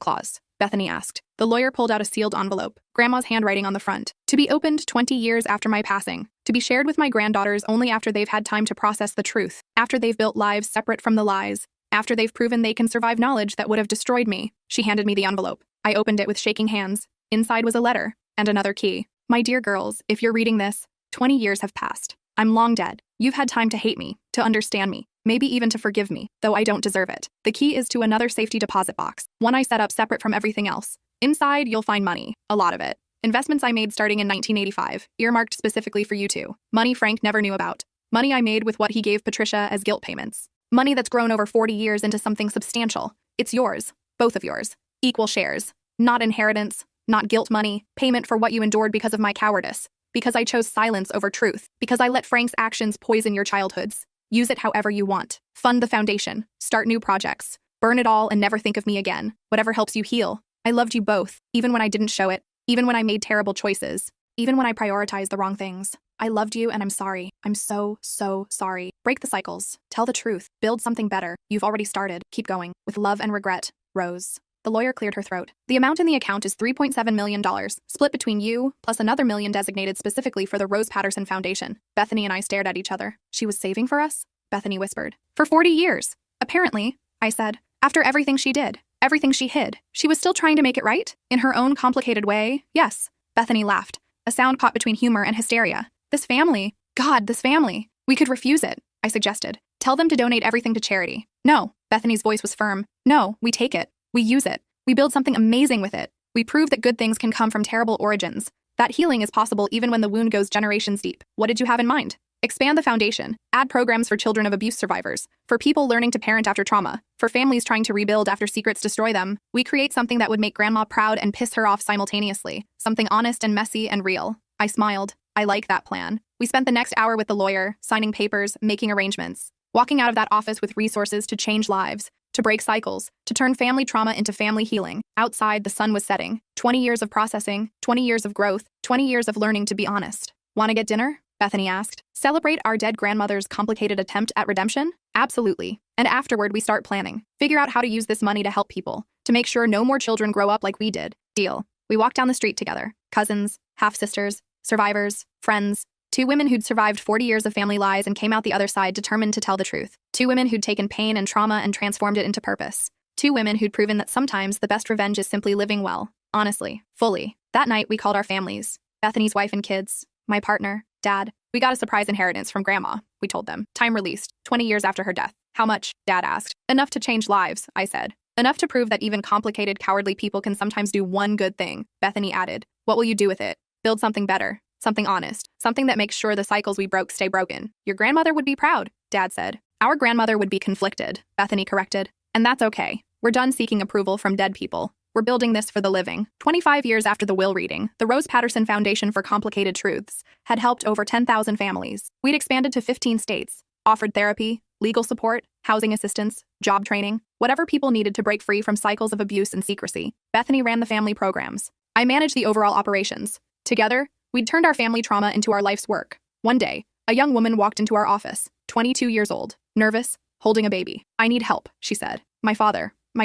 clause? Bethany asked. The lawyer pulled out a sealed envelope, Grandma's handwriting on the front. To be opened 20 years after my passing. To be shared with my granddaughters only after they've had time to process the truth. After they've built lives separate from the lies. After they've proven they can survive knowledge that would have destroyed me. She handed me the envelope. I opened it with shaking hands. Inside was a letter and another key. My dear girls, if you're reading this, 20 years have passed. I'm long dead. You've had time to hate me, to understand me, maybe even to forgive me, though I don't deserve it. The key is to another safety deposit box, one I set up separate from everything else. Inside, you'll find money, a lot of it. Investments I made starting in 1985, earmarked specifically for you two. Money Frank never knew about. Money I made with what he gave Patricia as guilt payments. Money that's grown over 40 years into something substantial. It's yours, both of yours. Equal shares. Not inheritance, not guilt money, payment for what you endured because of my cowardice. Because I chose silence over truth. Because I let Frank's actions poison your childhoods. Use it however you want. Fund the foundation. Start new projects. Burn it all and never think of me again. Whatever helps you heal. I loved you both, even when I didn't show it. Even when I made terrible choices. Even when I prioritized the wrong things. I loved you and I'm sorry. I'm so sorry. Break the cycles. Tell the truth. Build something better. You've already started. Keep going. With love and regret. Rose. The lawyer cleared her throat. The amount in the account is $3.7 million, split between you, plus another $1 million designated specifically for the Rose Patterson Foundation. Bethany and I stared at each other. She was saving for us? Bethany whispered. For 40 years. Apparently, I said. After everything she did, everything she hid, she was still trying to make it right? In her own complicated way? Yes. Bethany laughed. A sound caught between humor and hysteria. This family. God, this family. We could refuse it, I suggested. Tell them to donate everything to charity. No. Bethany's voice was firm. No, we take it. We use it. We build something amazing with it. We prove that good things can come from terrible origins. That healing is possible even when the wound goes generations deep. What did you have in mind? Expand the foundation. Add programs for children of abuse survivors. For people learning to parent after trauma. For families trying to rebuild after secrets destroy them. We create something that would make Grandma proud and piss her off simultaneously. Something honest and messy and real. I smiled. I like that plan. We spent the next hour with the lawyer, signing papers, making arrangements. Walking out of that office with resources to change lives. To break cycles, to turn family trauma into family healing. Outside, the sun was setting. 20 years of processing, 20 years of growth, 20 years of learning to be honest. Want to get dinner? Bethany asked. Celebrate our dead grandmother's complicated attempt at redemption? Absolutely. And afterward, we start planning. Figure out how to use this money to help people. To make sure no more children grow up like we did. Deal. We walked down the street together. Cousins, half-sisters, survivors, friends. 2 women who'd survived 40 years of family lies and came out the other side determined to tell the truth. 2 women who'd taken pain and trauma and transformed it into purpose. 2 women who'd proven that sometimes the best revenge is simply living well. Honestly. Fully. That night, we called our families. Bethany's wife and kids. My partner. Dad. We got a surprise inheritance from Grandma, we told them. Time released. 20 years after her death. How much? Dad asked. Enough to change lives, I said. Enough to prove that even complicated, cowardly people can sometimes do one good thing, Bethany added. What will you do with it? Build something better, something honest, something that makes sure the cycles we broke stay broken. Your grandmother would be proud, Dad said. Our grandmother would be conflicted, Bethany corrected. And that's okay. We're done seeking approval from dead people. We're building this for the living. 25 years after the will reading, the Rose Patterson Foundation for Complicated Truths had helped over 10,000 families. We'd expanded to 15 states, offered therapy, legal support, housing assistance, job training, whatever people needed to break free from cycles of abuse and secrecy. Bethany ran the family programs. I managed the overall operations. Together, we'd turned our family trauma into our life's work. One day, a young woman walked into our office, 22 years old, nervous, holding a baby. I need help, she said. My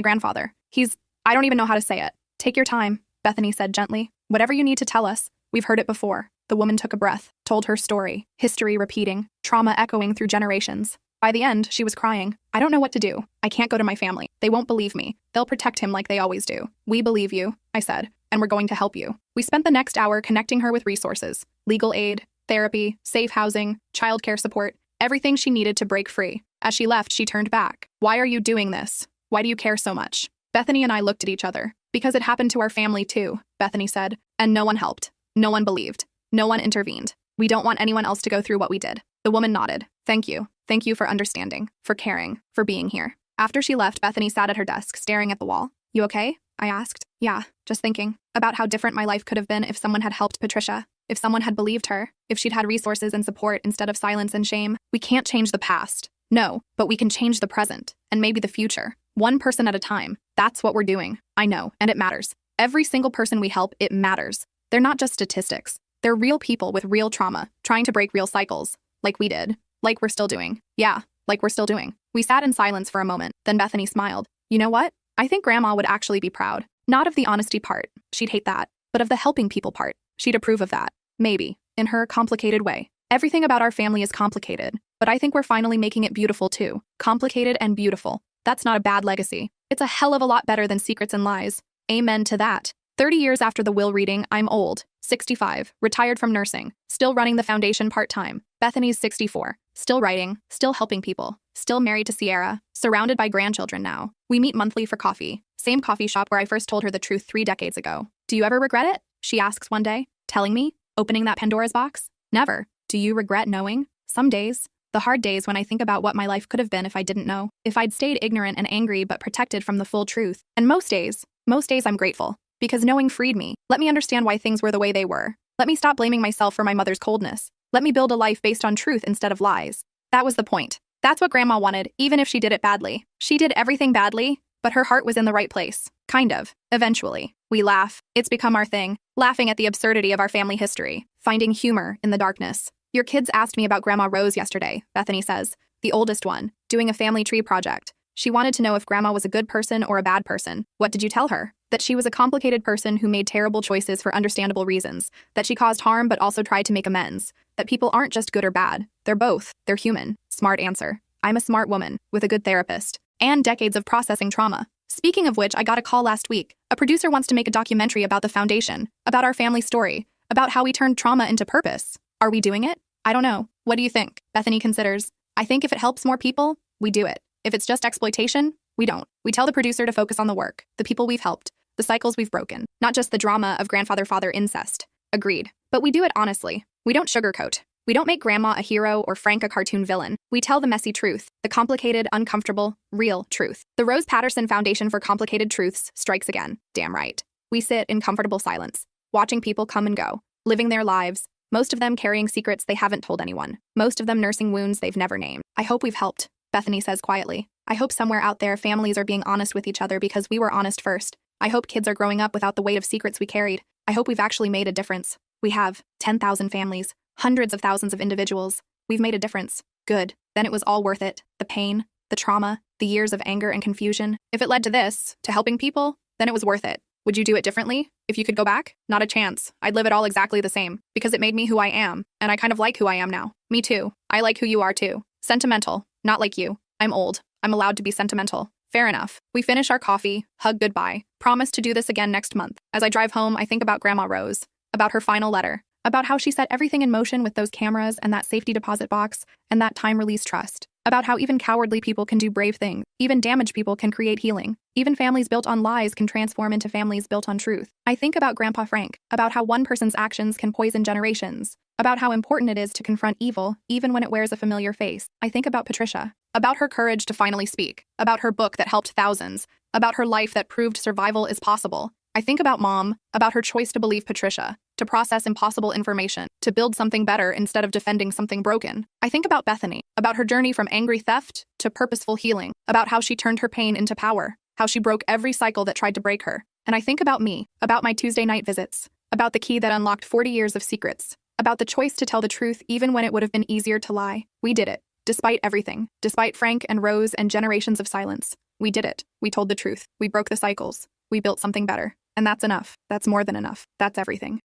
grandfather, I don't even know how to say it. Take your time, Bethany said gently. Whatever you need to tell us, we've heard it before. The woman took a breath, told her story, history repeating, trauma echoing through generations. By the end, she was crying. I don't know what to do. I can't go to my family. They won't believe me. They'll protect him like they always do. We believe you, I said, and we're going to help you. We spent the next hour connecting her with resources, legal aid, therapy, safe housing, childcare support, everything she needed to break free. As she left, she turned back. Why are you doing this? Why do you care so much? Bethany and I looked at each other. Because it happened to our family too, Bethany said, and no one helped. No one believed. No one intervened. We don't want anyone else to go through what we did. The woman nodded. Thank you. Thank you for understanding, for caring, for being here. After she left, Bethany sat at her desk, staring at the wall. You okay? I asked. Yeah, just thinking about how different my life could have been if someone had helped Patricia, if someone had believed her, if she'd had resources and support instead of silence and shame. We can't change the past. No, but we can change the present, and maybe the future. One person at a time. That's what we're doing. I know, and it matters. Every single person we help, it matters. They're not just statistics. They're real people with real trauma, trying to break real cycles, like we did, like we're still doing. Yeah, like we're still doing. We sat in silence for a moment, then Bethany smiled. You know what? I think Grandma would actually be proud. Not of the honesty part, she'd hate that, but of the helping people part. She'd approve of that. Maybe, in her complicated way. Everything about our family is complicated, but I think we're finally making it beautiful too. Complicated and beautiful. That's not a bad legacy. It's a hell of a lot better than secrets and lies. Amen to that. 30 years after the will reading, I'm old, 65, retired from nursing, still running the foundation part-time. Bethany's 64, still writing, still helping people, still married to Sierra, surrounded by grandchildren now. We meet monthly for coffee. Same coffee shop where I first told her the truth 3 decades ago. Do you ever regret it? She asks one day. Telling me? Opening that Pandora's box? Never. Do you regret knowing? Some days. The hard days when I think about what my life could have been if I didn't know, if I'd stayed ignorant and angry but protected from the full truth. And most days I'm grateful. Because knowing freed me, let me understand why things were the way they were. Let me stop blaming myself for my mother's coldness. Let me build a life based on truth instead of lies. That was the point. That's what Grandma wanted, even if she did it badly. She did everything badly, but her heart was in the right place. Kind of. Eventually. We laugh. It's become our thing. Laughing at the absurdity of our family history. Finding humor in the darkness. Your kids asked me about Grandma Rose yesterday, Bethany says. The oldest one. Doing a family tree project. She wanted to know if Grandma was a good person or a bad person. What did you tell her? That she was a complicated person who made terrible choices for understandable reasons. That she caused harm but also tried to make amends. That people aren't just good or bad. They're both. They're human. Smart answer. I'm a smart woman, with a good therapist. And decades of processing trauma. Speaking of which, I got a call last week. A producer wants to make a documentary about the foundation, about our family story, about how we turned trauma into purpose. Are we doing it? I don't know. What do you think? Bethany considers. I think if it helps more people, we do it. If it's just exploitation, we don't. We tell the producer to focus on the work, the people we've helped, the cycles we've broken, not just the drama of grandfather-father incest. Agreed. But we do it honestly. We don't sugarcoat. We don't make Grandma a hero or Frank a cartoon villain. We tell the messy truth, the complicated, uncomfortable, real truth. The Rose Patterson Foundation for Complicated Truths strikes again. Damn right. We sit in comfortable silence, watching people come and go, living their lives, most of them carrying secrets they haven't told anyone, most of them nursing wounds they've never named. I hope we've helped, Bethany says quietly. I hope somewhere out there families are being honest with each other because we were honest first. I hope kids are growing up without the weight of secrets we carried. I hope we've actually made a difference. We have. 10,000 families. Hundreds of thousands of individuals. We've made a difference. Good. Then it was all worth it. The pain, the trauma, the years of anger and confusion. If it led to this, to helping people, then it was worth it. Would you do it differently? If you could go back? Not a chance. I'd live it all exactly the same. Because it made me who I am. And I kind of like who I am now. Me too. I like who you are too. Sentimental. Not like you. I'm old. I'm allowed to be sentimental. Fair enough. We finish our coffee, hug goodbye, promise to do this again next month. As I drive home, I think about Grandma Rose, about her final letter, about how she set everything in motion with those cameras and that safety deposit box and that time-release trust, about how even cowardly people can do brave things, even damaged people can create healing, even families built on lies can transform into families built on truth. I think about Grandpa Frank, about how one person's actions can poison generations, about how important it is to confront evil, even when it wears a familiar face. I think about Patricia, about her courage to finally speak, about her book that helped thousands, about her life that proved survival is possible. I think about Mom, about her choice to believe Patricia, to process impossible information, to build something better instead of defending something broken. I think about Bethany, about her journey from angry theft to purposeful healing, about how she turned her pain into power, how she broke every cycle that tried to break her. And I think about me, about my Tuesday night visits, about the key that unlocked 40 years of secrets, about the choice to tell the truth even when it would have been easier to lie. We did it. Despite everything, despite Frank and Rose and generations of silence, we did it. We told the truth. We broke the cycles. We built something better. And that's enough. That's more than enough. That's everything.